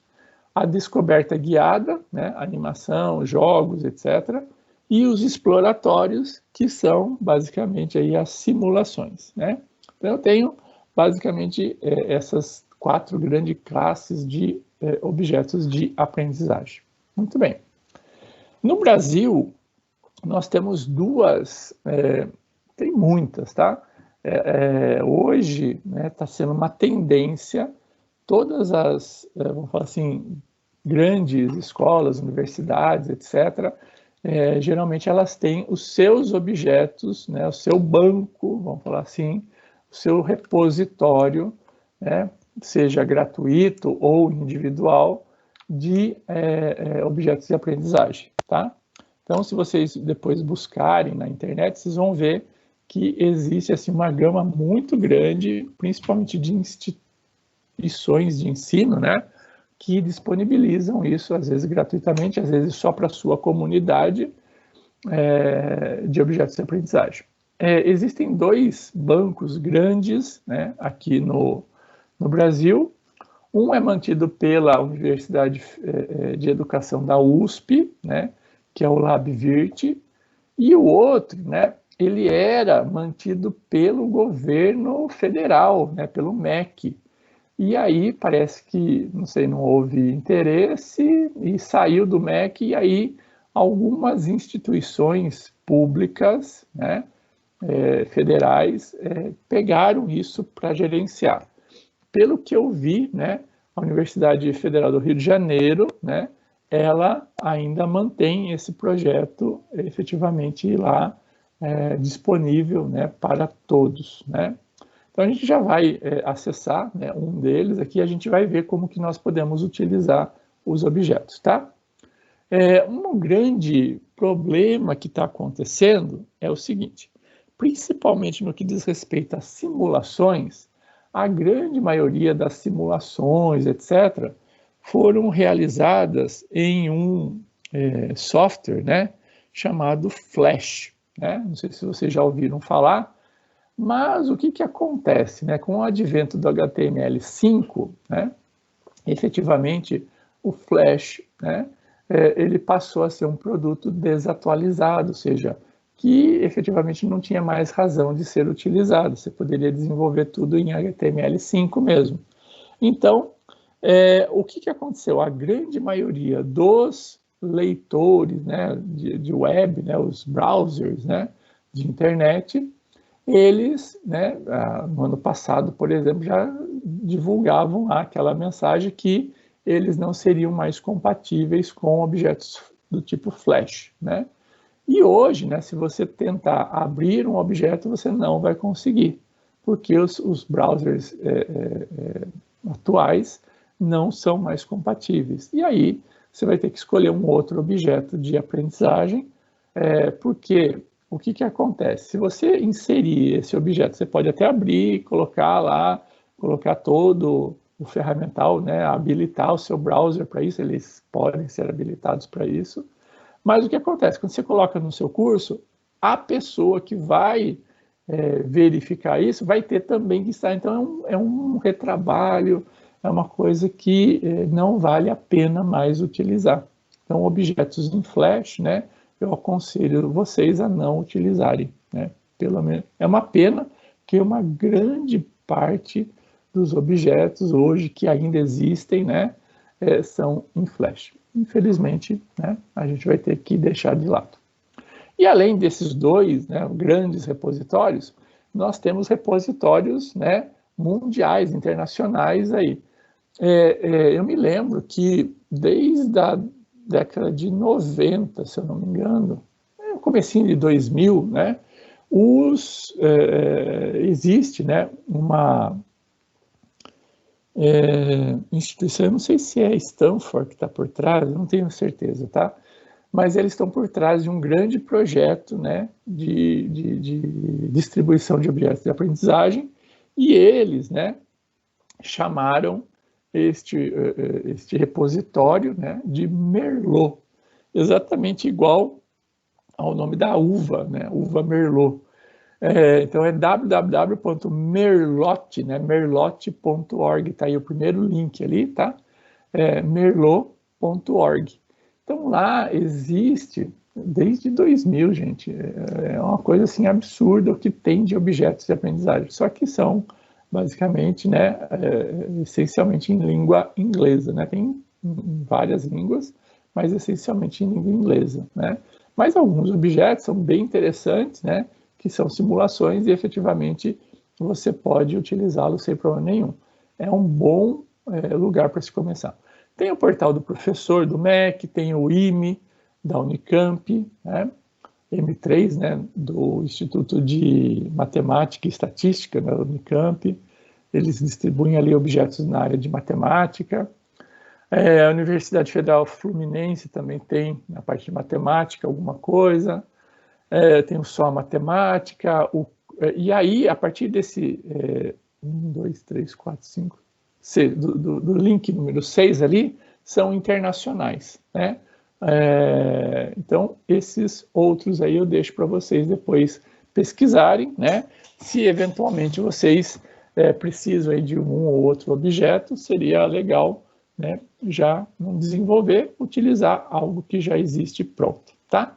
a descoberta guiada, né, animação, jogos, etc., e os exploratórios, que são basicamente aí as simulações, né? Então, eu tenho basicamente essas 4 grandes classes de objetos de aprendizagem. Muito bem. No Brasil, nós temos duas, tem muitas, tá? Hoje, né, está sendo uma tendência, todas as, vamos falar assim, grandes escolas, universidades, etc., geralmente elas têm os seus objetos, né, o seu banco, vamos falar assim, o seu repositório, né, seja gratuito ou individual, de objetos de aprendizagem, tá? Então, se vocês depois buscarem na internet, vocês vão ver que existe assim, uma gama muito grande, principalmente de instituições de ensino, né, que disponibilizam isso, às vezes gratuitamente, às vezes só para a sua comunidade, de objetos de aprendizagem. Existem 2 bancos grandes, né, aqui no Brasil. Um é mantido pela Universidade de Educação da USP, né, que é o LabVirt, e o outro, né, ele era mantido pelo governo federal, né, pelo MEC. E aí parece que, não sei, não houve interesse e saiu do MEC, e aí algumas instituições públicas, né, federais, pegaram isso para gerenciar. Pelo que eu vi, né, a Universidade Federal do Rio de Janeiro, né, ela ainda mantém esse projeto efetivamente lá disponível, né, para todos, né. Então, a gente já vai acessar, né, um deles aqui, a gente vai ver como que nós podemos utilizar os objetos, tá? Um grande problema que está acontecendo é o seguinte, principalmente no que diz respeito a simulações, a grande maioria das simulações, etc., foram realizadas em um software, né, chamado Flash, né? Não sei se vocês já ouviram falar, mas o que acontece, né, com o advento do HTML5, né, efetivamente o Flash, né, ele passou a ser um produto desatualizado, ou seja, que efetivamente não tinha mais razão de ser utilizado. Você poderia desenvolver tudo em HTML5 mesmo. Então, o que aconteceu? A grande maioria dos leitores, né, de web, né, os browsers, né, de internet, eles, né, no ano passado, por exemplo, já divulgavam lá aquela mensagem que eles não seriam mais compatíveis com objetos do tipo Flash, né? E hoje, né, se você tentar abrir um objeto, você não vai conseguir, porque os browsers atuais não são mais compatíveis. E aí você vai ter que escolher um outro objeto de aprendizagem, porque o que acontece? Se você inserir esse objeto, você pode até abrir, colocar lá, colocar todo o ferramental, né, habilitar o seu browser para isso, eles podem ser habilitados para isso. Mas o que acontece? Quando você coloca no seu curso, a pessoa que vai verificar isso vai ter também que estar. Então, é um retrabalho, é uma coisa que não vale a pena mais utilizar. Então, objetos em Flash, né, eu aconselho vocês a não utilizarem, né? Pelo menos é uma pena que uma grande parte dos objetos hoje que ainda existem, né, são em Flash. Infelizmente, né, a gente vai ter que deixar de lado. E além desses dois, né, grandes repositórios, nós temos repositórios, né, mundiais, internacionais aí. Eu me lembro que desde a década de 90, se eu não me engano, no comecinho de 2000, né, existe, né, uma instituição, eu não sei se é Stanford que está por trás, eu não tenho certeza, tá? Mas eles estão por trás de um grande projeto, né, de distribuição de objetos de aprendizagem, e eles, né, chamaram este repositório, né, de Merlot, exatamente igual ao nome da uva, né, uva Merlot. Então é www.merlot, né, merlot.org, tá aí o primeiro link ali, tá? Merlot.org. Então lá existe, desde 2000, gente, é uma coisa assim absurda o que tem de objetos de aprendizagem, só que são basicamente, né, essencialmente em língua inglesa, né? Tem várias línguas, mas essencialmente em língua inglesa, né? Mas alguns objetos são bem interessantes, né, que são simulações e efetivamente você pode utilizá-los sem problema nenhum. É um bom lugar para se começar. Tem o portal do professor do MEC, tem o IME da Unicamp, né? M3, né, do Instituto de Matemática e Estatística da Unicamp. Eles distribuem ali objetos na área de matemática. A Universidade Federal Fluminense também tem, na parte de matemática, alguma coisa. Tem o Só Matemática. E aí, a partir desse 1, 2, 3, 4, 5, do link número 6 ali, são internacionais, né? Então, esses outros aí eu deixo para vocês depois pesquisarem, né? Se eventualmente vocês precisam aí de um ou outro objeto, seria legal, né, já não desenvolver, utilizar algo que já existe pronto, tá?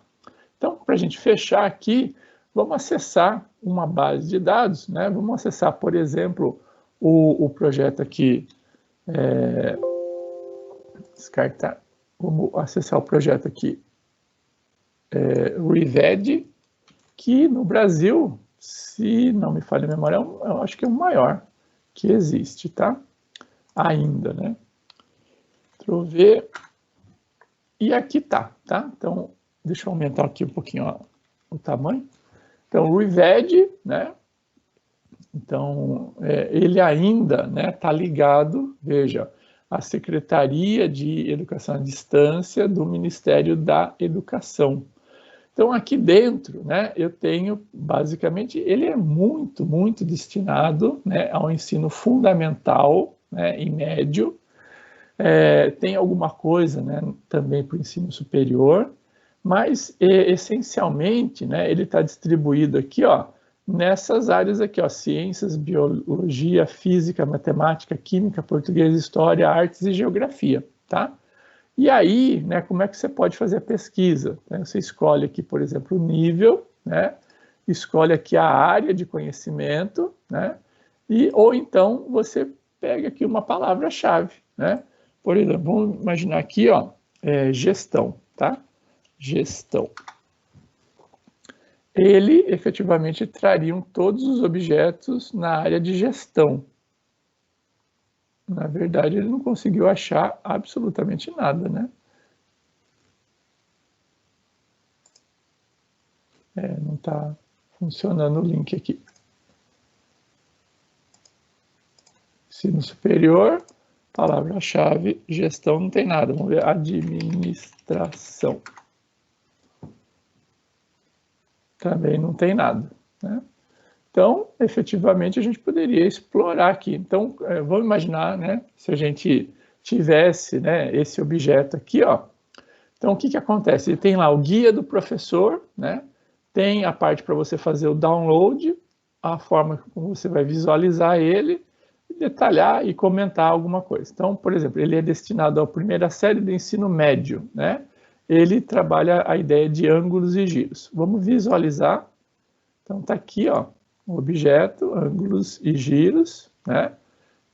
Então, para a gente fechar aqui, vamos acessar uma base de dados, né? Vamos acessar, por exemplo, o projeto aqui, descartar. Vamos acessar o projeto aqui, Reved, que no Brasil, se não me falha a memória, eu acho que é o maior que existe, tá? Ainda, né? Deixa eu ver. E aqui tá? Então, deixa eu aumentar aqui um pouquinho, ó, o tamanho. Então, o Reved, né? Então, ele ainda, né, tá ligado, veja, a Secretaria de Educação à Distância do Ministério da Educação. Então, aqui dentro, né, eu tenho, basicamente, ele é muito, muito destinado, né, ao ensino fundamental, né, e médio. Tem alguma coisa, né, também para o ensino superior, mas, essencialmente, né, ele está distribuído aqui, ó, nessas áreas aqui, ó, ciências, biologia, física, matemática, química, português, história, artes e geografia, tá? E aí, né, como é que você pode fazer a pesquisa? Você escolhe aqui, por exemplo, o nível, né? Escolhe aqui a área de conhecimento, né? Ou então você pega aqui uma palavra-chave, né? Por exemplo, vamos imaginar aqui, ó, gestão, tá? Gestão. ele efetivamente trariam todos os objetos na área de gestão. Na verdade, ele não conseguiu achar absolutamente nada, né? Não está funcionando o link aqui. Ensino superior, palavra-chave, gestão, não tem nada. Vamos ver, administração. Também não tem nada, né? Então, efetivamente, a gente poderia explorar aqui. Então, vamos imaginar, né, se a gente tivesse, né, esse objeto aqui, ó. Então, o que acontece? Ele tem lá o guia do professor, né? Tem a parte para você fazer o download, a forma como você vai visualizar ele, detalhar e comentar alguma coisa. Então, por exemplo, ele é destinado à primeira série do ensino médio, né? Ele trabalha a ideia de ângulos e giros. Vamos visualizar. Então, está aqui, ó, o objeto, ângulos e giros, né?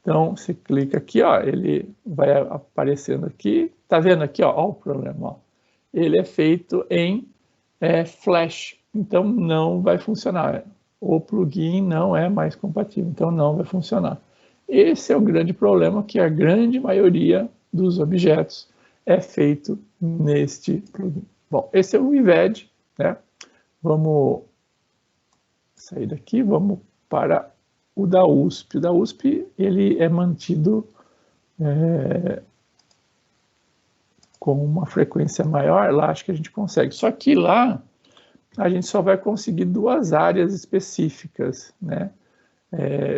Então, você clica aqui, ó, ele vai aparecendo aqui. Tá vendo aqui, ó o problema, ó. Ele é feito em Flash, então não vai funcionar. O plugin não é mais compatível, então não vai funcionar. Esse é o grande problema, que a grande maioria dos objetos é feito neste plugin. Bom, esse é o IVED, né? Vamos sair daqui, vamos para o da USP. O da USP, ele é mantido com uma frequência maior, lá acho que a gente consegue. Só que lá, a gente só vai conseguir 2 áreas específicas, né?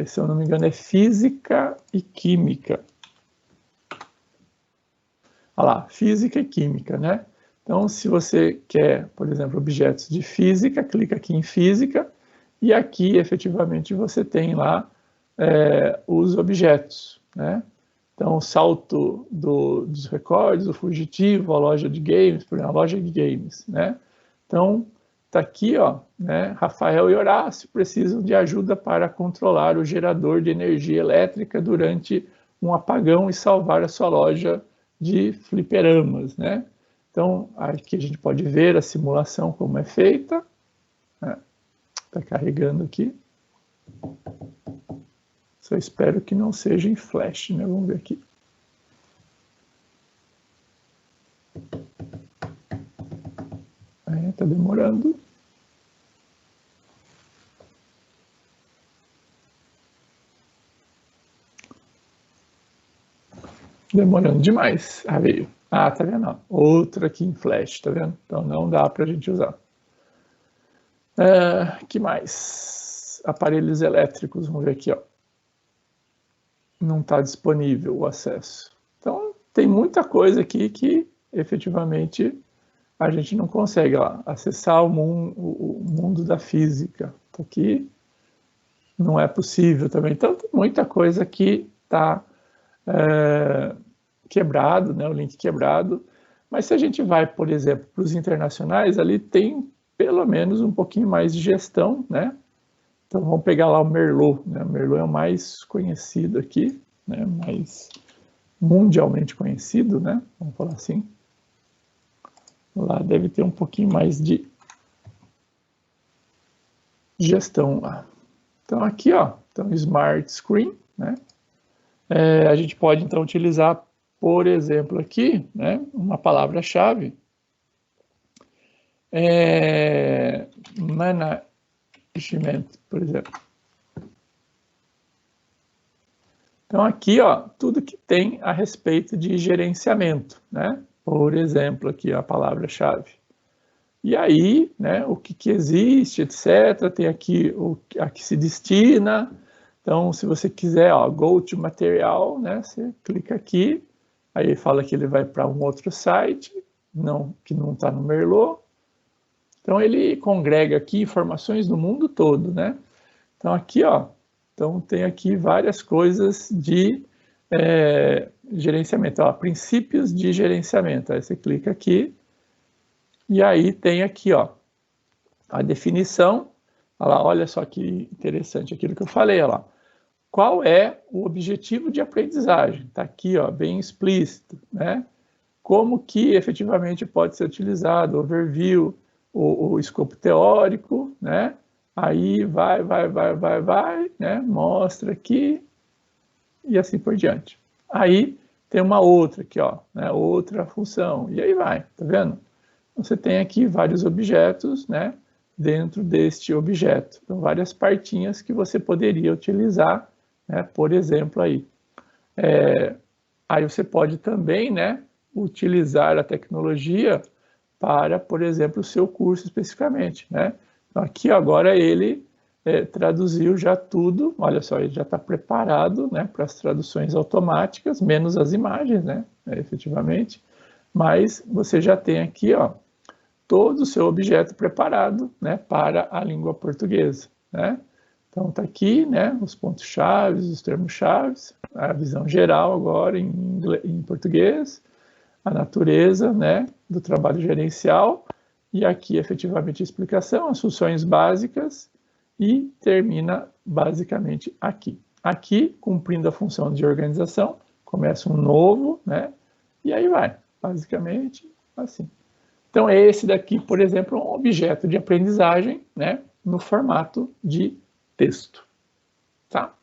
Se eu não me engano, é física e química. Olha lá, física e química, né? Então, se você quer, por exemplo, objetos de física, clica aqui em física, e aqui, efetivamente, você tem lá os objetos, né? Então, o salto dos recordes, o fugitivo, a loja de games, por exemplo, a loja de games, né? Então, está aqui, ó, né? Rafael e Horácio precisam de ajuda para controlar o gerador de energia elétrica durante um apagão e salvar a sua loja de fliperamas, né? Então, aqui a gente pode ver a simulação como é feita. Está carregando aqui. Só espero que não seja em Flash, né? Vamos ver aqui. Está demorando. Demorando demais. Ah, veio. Ah, tá vendo? Outra aqui em Flash, tá vendo? Então não dá para a gente usar. Que mais? Aparelhos elétricos, vamos ver aqui, ó. Não está disponível o acesso. Então, tem muita coisa aqui que, efetivamente, a gente não consegue lá, acessar o mundo da física. Aqui não é possível também. Então, tem muita coisa que está quebrado, né, o link quebrado. Mas se a gente vai, por exemplo, para os internacionais, ali tem pelo menos um pouquinho mais de gestão, né? Então vamos pegar lá o Merlot, né? O Merlot é o mais conhecido aqui, né? Mais mundialmente conhecido, né? Vamos falar assim. Lá deve ter um pouquinho mais de gestão lá. Então aqui, ó, então Smart Screen, né? A gente pode então utilizar, por exemplo, aqui, né? Uma palavra-chave. Management, por exemplo. Então aqui, ó, tudo que tem a respeito de gerenciamento, né? Por exemplo, aqui a palavra-chave. E aí, né, o que existe, etc. Tem aqui a que se destina. Então, se você quiser, ó, go to material, né? Você clica aqui, aí fala que ele vai para um outro site, que não está no Merlot. Então, ele congrega aqui informações do mundo todo, né? Então, aqui, ó, então tem aqui várias coisas de gerenciamento, ó, princípios de gerenciamento. Aí você clica aqui, e aí tem aqui, ó, a definição. Olha lá, olha só que interessante aquilo que eu falei, olha lá. Qual é o objetivo de aprendizagem? Está aqui, ó, bem explícito, né? Como que efetivamente pode ser utilizado, overview, o escopo teórico, né? Aí vai, né? Mostra aqui e assim por diante. Aí tem uma outra aqui, ó, né? Outra função, e aí vai, tá vendo? Você tem aqui vários objetos, né? Dentro deste objeto. Então, várias partinhas que você poderia utilizar, né? Por exemplo, aí. Aí você pode também, né? Utilizar a tecnologia para, por exemplo, o seu curso especificamente, né? Então, aqui agora ele traduziu já tudo, olha só, ele já está preparado, né, para as traduções automáticas, menos as imagens, né, efetivamente, mas você já tem aqui, ó, todo o seu objeto preparado, né, para a língua portuguesa, né? Então está aqui, né, os pontos-chave, os termos-chave, a visão geral agora em português, a natureza, né, do trabalho gerencial, e aqui efetivamente a explicação, as funções básicas, e termina basicamente aqui. Aqui, cumprindo a função de organização, começa um novo, né, e aí vai, basicamente assim. Então esse daqui, por exemplo, é um objeto de aprendizagem, né, no formato de texto, tá?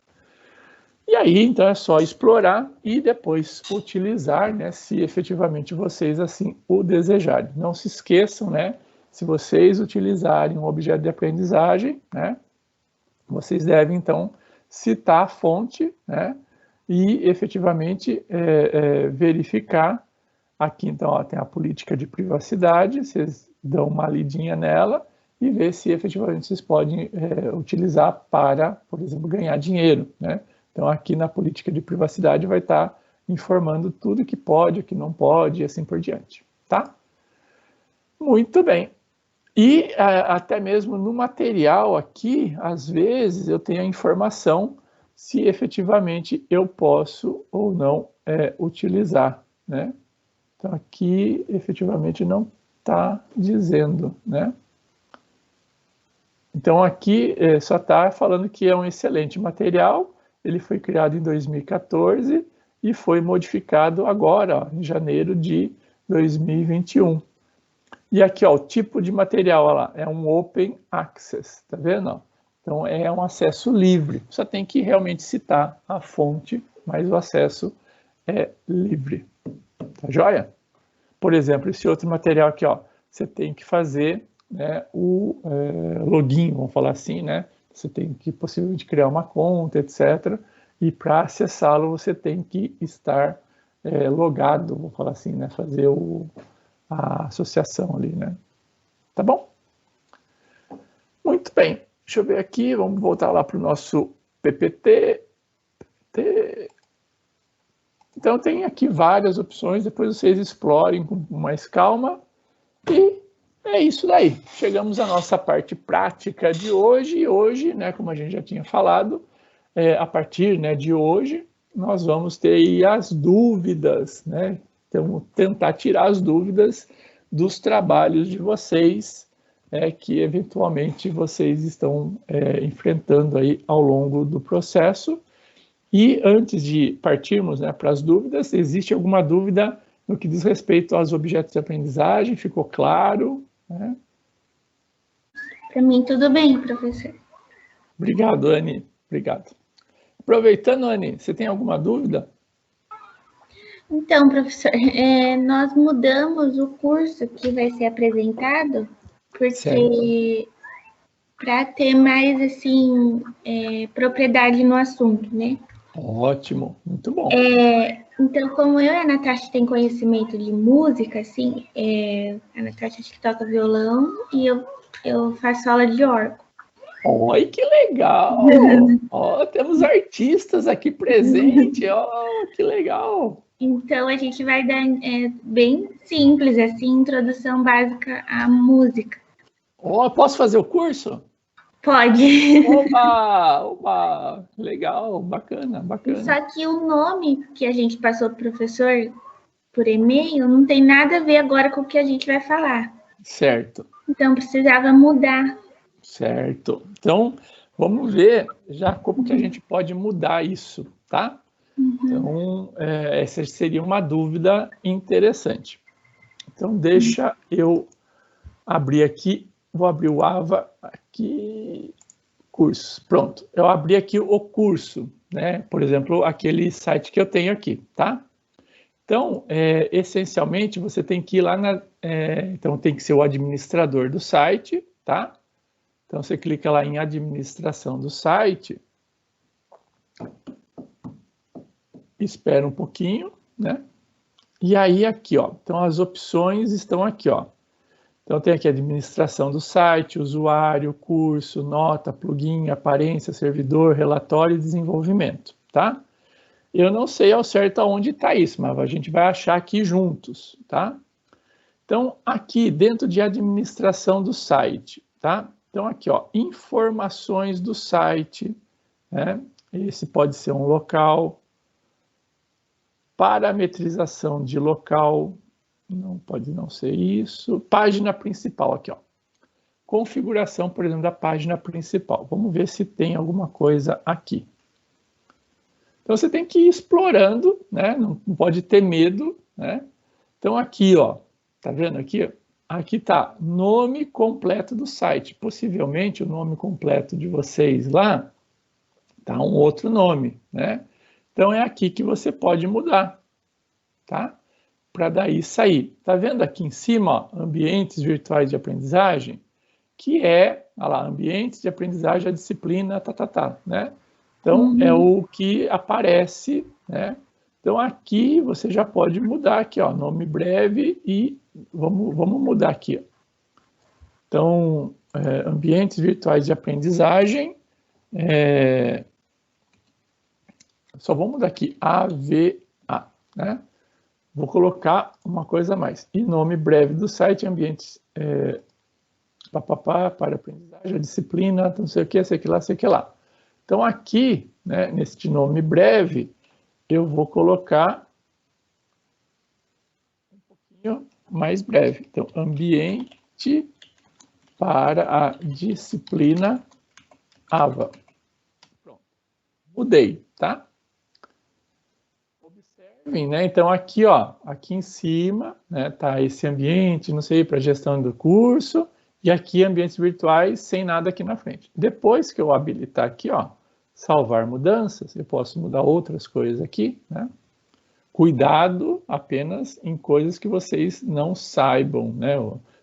E aí, então, é só explorar e depois utilizar, né, se efetivamente vocês assim o desejarem. Não se esqueçam, né, se vocês utilizarem um objeto de aprendizagem, né, vocês devem, então, citar a fonte, né, e efetivamente verificar. Aqui, então, ó, tem a política de privacidade, vocês dão uma lidinha nela e ver se efetivamente vocês podem utilizar para, por exemplo, ganhar dinheiro, né? Então, aqui na política de privacidade vai estar informando tudo que pode, o que não pode, e assim por diante, tá? Muito bem. E até mesmo no material aqui, às vezes eu tenho a informação se efetivamente eu posso ou não utilizar, né? Então aqui efetivamente não está dizendo, né? Então aqui só está falando que é um excelente material, ele foi criado em 2014 e foi modificado agora, ó, em janeiro de 2021. E aqui, ó, o tipo de material, ó lá, é um Open Access, tá vendo? Então é um acesso livre, só tem que realmente citar a fonte, mas o acesso é livre, tá joia? Por exemplo, esse outro material aqui, ó, você tem que fazer, né, o login, vamos falar assim, né? Você tem que possivelmente criar uma conta, etc. E para acessá-lo você tem que estar logado, vamos falar assim, né? Fazer a associação ali, né? Tá bom? Muito bem. Deixa eu ver aqui, vamos voltar lá para o nosso PPT. Então tem aqui várias opções, depois vocês explorem com mais calma. E é isso daí. Chegamos à nossa parte prática de hoje. E hoje, né, como a gente já tinha falado, a partir, né, de hoje, nós vamos ter aí as dúvidas, né? Então, tentar tirar as dúvidas dos trabalhos de vocês, que eventualmente vocês estão enfrentando aí ao longo do processo. E antes de partirmos, né, para as dúvidas, existe alguma dúvida no que diz respeito aos objetos de aprendizagem? Ficou claro? Né? Para mim, tudo bem, professor. Obrigado, Anne. Obrigado. Aproveitando, Anne, você tem alguma dúvida? Então, professor, nós mudamos o curso que vai ser apresentado, porque para ter mais, assim, propriedade no assunto, né? Ótimo, muito bom. Então, como eu e a Natasha tem conhecimento de música, assim, a Natasha acho que toca violão e eu faço aula de órgão. Oi, que legal! Temos artistas aqui presentes, que legal! Então, a gente vai dar bem simples, assim, introdução básica à música. Posso fazer o curso? Pode. Oba! Legal, bacana. Só que o nome que a gente passou para o professor por e-mail não tem nada a ver agora com o que a gente vai falar. Certo. Então, precisava mudar. Certo. Então, vamos ver já como que a gente pode mudar isso, tá? Então, essa seria uma dúvida interessante. Então, deixa eu abrir aqui, vou abrir o AVA aqui, cursos, pronto. Eu abri aqui o curso, né? Por exemplo, aquele site que eu tenho aqui, tá? Então, essencialmente, você tem que ir lá então tem que ser o administrador do site, tá? Então, você clica lá em administração do site, espera um pouquinho, né? E aí aqui, ó, então as opções estão aqui, ó. Então tem aqui administração do site, usuário, curso, nota, plugin, aparência, servidor, relatório e desenvolvimento, tá? Eu não sei ao certo aonde está isso, mas a gente vai achar aqui juntos, tá? Então aqui dentro de administração do site, tá? Então aqui, ó, informações do site, né? Esse pode ser um local. Parametrização de local, não pode não ser isso. Página principal aqui, ó. Configuração, por exemplo, da página principal. Vamos ver se tem alguma coisa aqui. Então você tem que ir explorando, né? Não pode ter medo, né? Então aqui, ó, tá vendo aqui? Aqui tá nome completo do site. Possivelmente o nome completo de vocês lá tá um outro nome, né? Então, é aqui que você pode mudar, tá? Para daí sair. Tá vendo aqui em cima, ó, ambientes virtuais de aprendizagem? Que é, olha lá, ambientes de aprendizagem, a disciplina, né? Então, é o que aparece, né? Então, aqui você já pode mudar aqui, ó, nome breve e vamos mudar aqui, ó. Então, ambientes virtuais de aprendizagem, só vou mudar aqui, AVA, né? Vou colocar uma coisa a mais. E nome breve do site, ambientes para aprendizagem, disciplina, não sei o que, sei que lá, sei que lá. Então aqui, né, neste nome breve, eu vou colocar um pouquinho mais breve. Então, ambiente para a disciplina AVA. Pronto. Mudei, tá? Observem, né? Então aqui, ó, aqui em cima, né, tá esse ambiente, não sei, para gestão do curso, e aqui ambientes virtuais sem nada aqui na frente. Depois que eu habilitar aqui, ó, salvar mudanças, eu posso mudar outras coisas aqui, né? Cuidado apenas em coisas que vocês não saibam, né?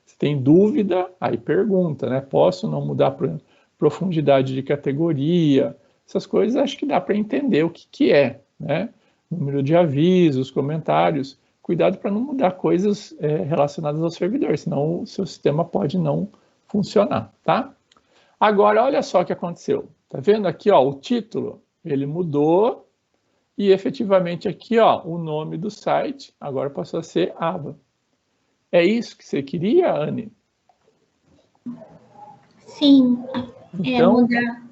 Se tem dúvida, aí pergunta, né? Posso não mudar para profundidade de categoria? Essas coisas acho que dá para entender o que é, né? Número de avisos, comentários. Cuidado para não mudar coisas relacionadas ao servidor, senão o seu sistema pode não funcionar, tá? Agora, olha só o que aconteceu. Tá vendo aqui, ó, o título? Ele mudou e efetivamente aqui, ó, o nome do site agora passou a ser AVA. É isso que você queria, Anne? Sim, então, mudar.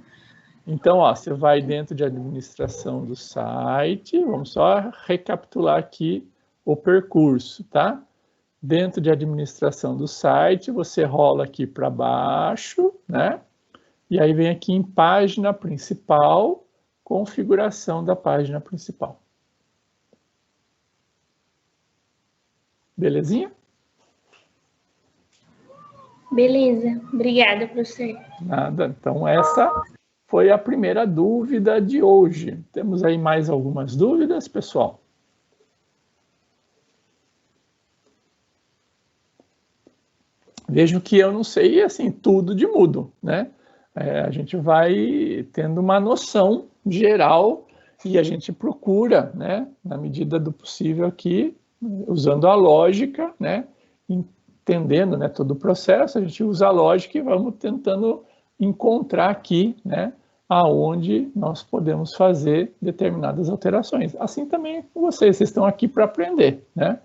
Então, ó, você vai dentro de administração do site, vamos só recapitular aqui o percurso, tá? Dentro de administração do site, você rola aqui para baixo, né? E aí vem aqui em página principal, configuração da página principal. Belezinha? Beleza, obrigada, professor. Nada, então essa foi a primeira dúvida de hoje. Temos aí mais algumas dúvidas, pessoal? Vejam que eu não sei, assim, tudo de mudo, né? A gente vai tendo uma noção geral e a gente procura, né, na medida do possível aqui, usando a lógica, né, entendendo, né, todo o processo, a gente usa a lógica e vamos tentando encontrar aqui, né, aonde nós podemos fazer determinadas alterações. Assim também com vocês estão aqui para aprender, né?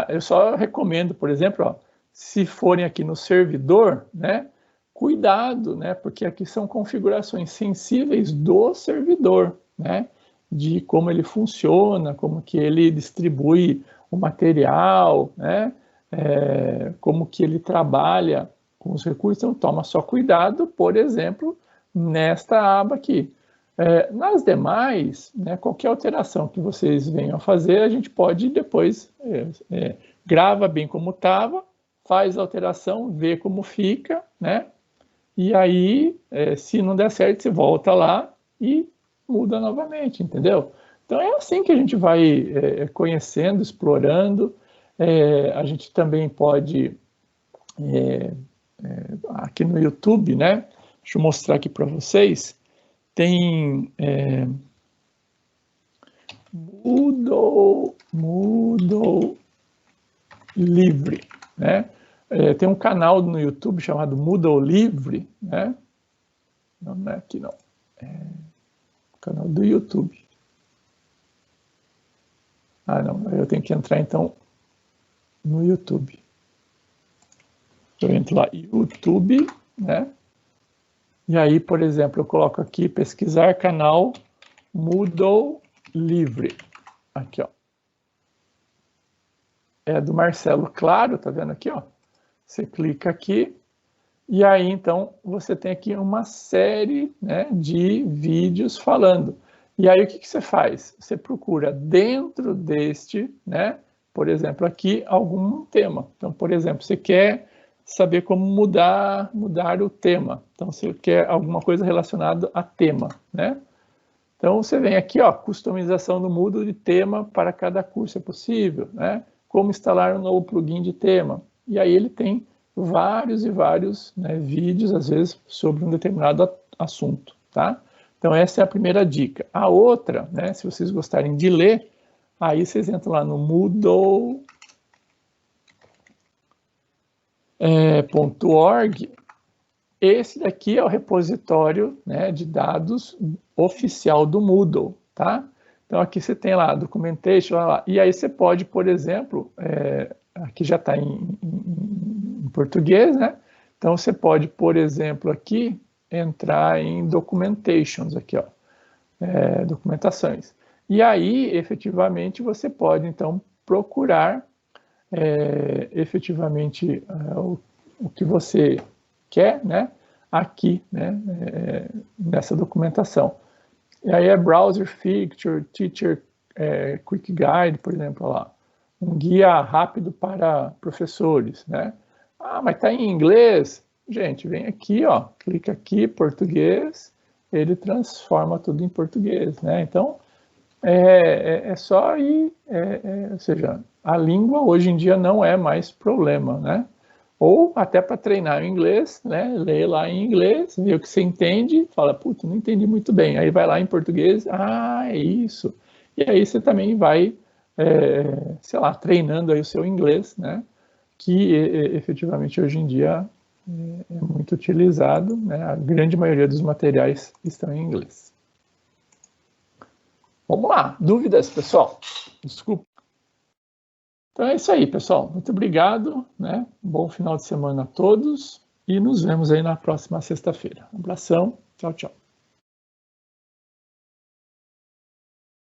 Eu só recomendo, por exemplo, ó, se forem aqui no servidor, né, cuidado, né, porque aqui são configurações sensíveis do servidor, né, de como ele funciona, como que ele distribui o material, né, como que ele trabalha com os recursos. Então, toma só cuidado, por exemplo, nesta aba aqui. Nas demais, né, qualquer alteração que vocês venham a fazer, a gente pode depois grava bem como estava, faz a alteração, vê como fica, né? E aí, se não der certo, você volta lá e muda novamente, entendeu? Então é assim que a gente vai conhecendo, explorando. A gente também pode, aqui no YouTube, né? Deixa eu mostrar aqui para vocês. Tem Moodle Livre, né? Tem um canal no YouTube chamado Moodle Livre, né? Não é aqui não, o canal do YouTube. Ah, não, eu tenho que entrar então no YouTube. Eu entro lá, YouTube, né? E aí, por exemplo, eu coloco aqui, pesquisar canal Moodle Livre. Aqui, ó. É do Marcelo Claro, tá vendo aqui, ó? Você clica aqui, e aí, então, você tem aqui uma série, né, de vídeos falando. E aí, o que você faz? Você procura dentro deste, né, por exemplo, aqui, algum tema. Então, por exemplo, você quer saber como mudar o tema. Então, você quer alguma coisa relacionada a tema, né? Então, você vem aqui, ó, customização do Moodle de tema para cada curso é possível, né? Como instalar um novo plugin de tema. E aí ele tem vários e vários, né, vídeos, às vezes, sobre um determinado assunto, tá? Então, essa é a primeira dica. A outra, né, se vocês gostarem de ler, aí vocês entram lá no Moodle.org. Esse daqui é o repositório, né, de dados oficial do Moodle, tá? Então, aqui você tem lá, documentation, lá. E aí você pode, por exemplo, aqui já está em português, né? Então, você pode, por exemplo, aqui, entrar em documentations, aqui, ó, documentações. E aí, efetivamente, você pode, então, procurar efetivamente o que você quer, né, aqui, né, nessa documentação. E aí Browser Feature, Teacher Quick Guide, por exemplo, lá, um guia rápido para professores, né? Ah, mas está em inglês? Gente, vem aqui, ó, clica aqui, português, ele transforma tudo em português, né? Então, é só ir, ou seja, a língua hoje em dia não é mais problema, né? Ou até para treinar o inglês, né? Lê lá em inglês, vê o que você entende, fala, putz, não entendi muito bem. Aí vai lá em português, é isso. E aí você também vai, sei lá, treinando aí o seu inglês, né? Que efetivamente hoje em dia é muito utilizado, né? A grande maioria dos materiais estão em inglês. Vamos lá, dúvidas, pessoal? Desculpa. Então é isso aí, pessoal. Muito obrigado, né? Um bom final de semana a todos e nos vemos aí na próxima sexta-feira. Um abração. Tchau, tchau.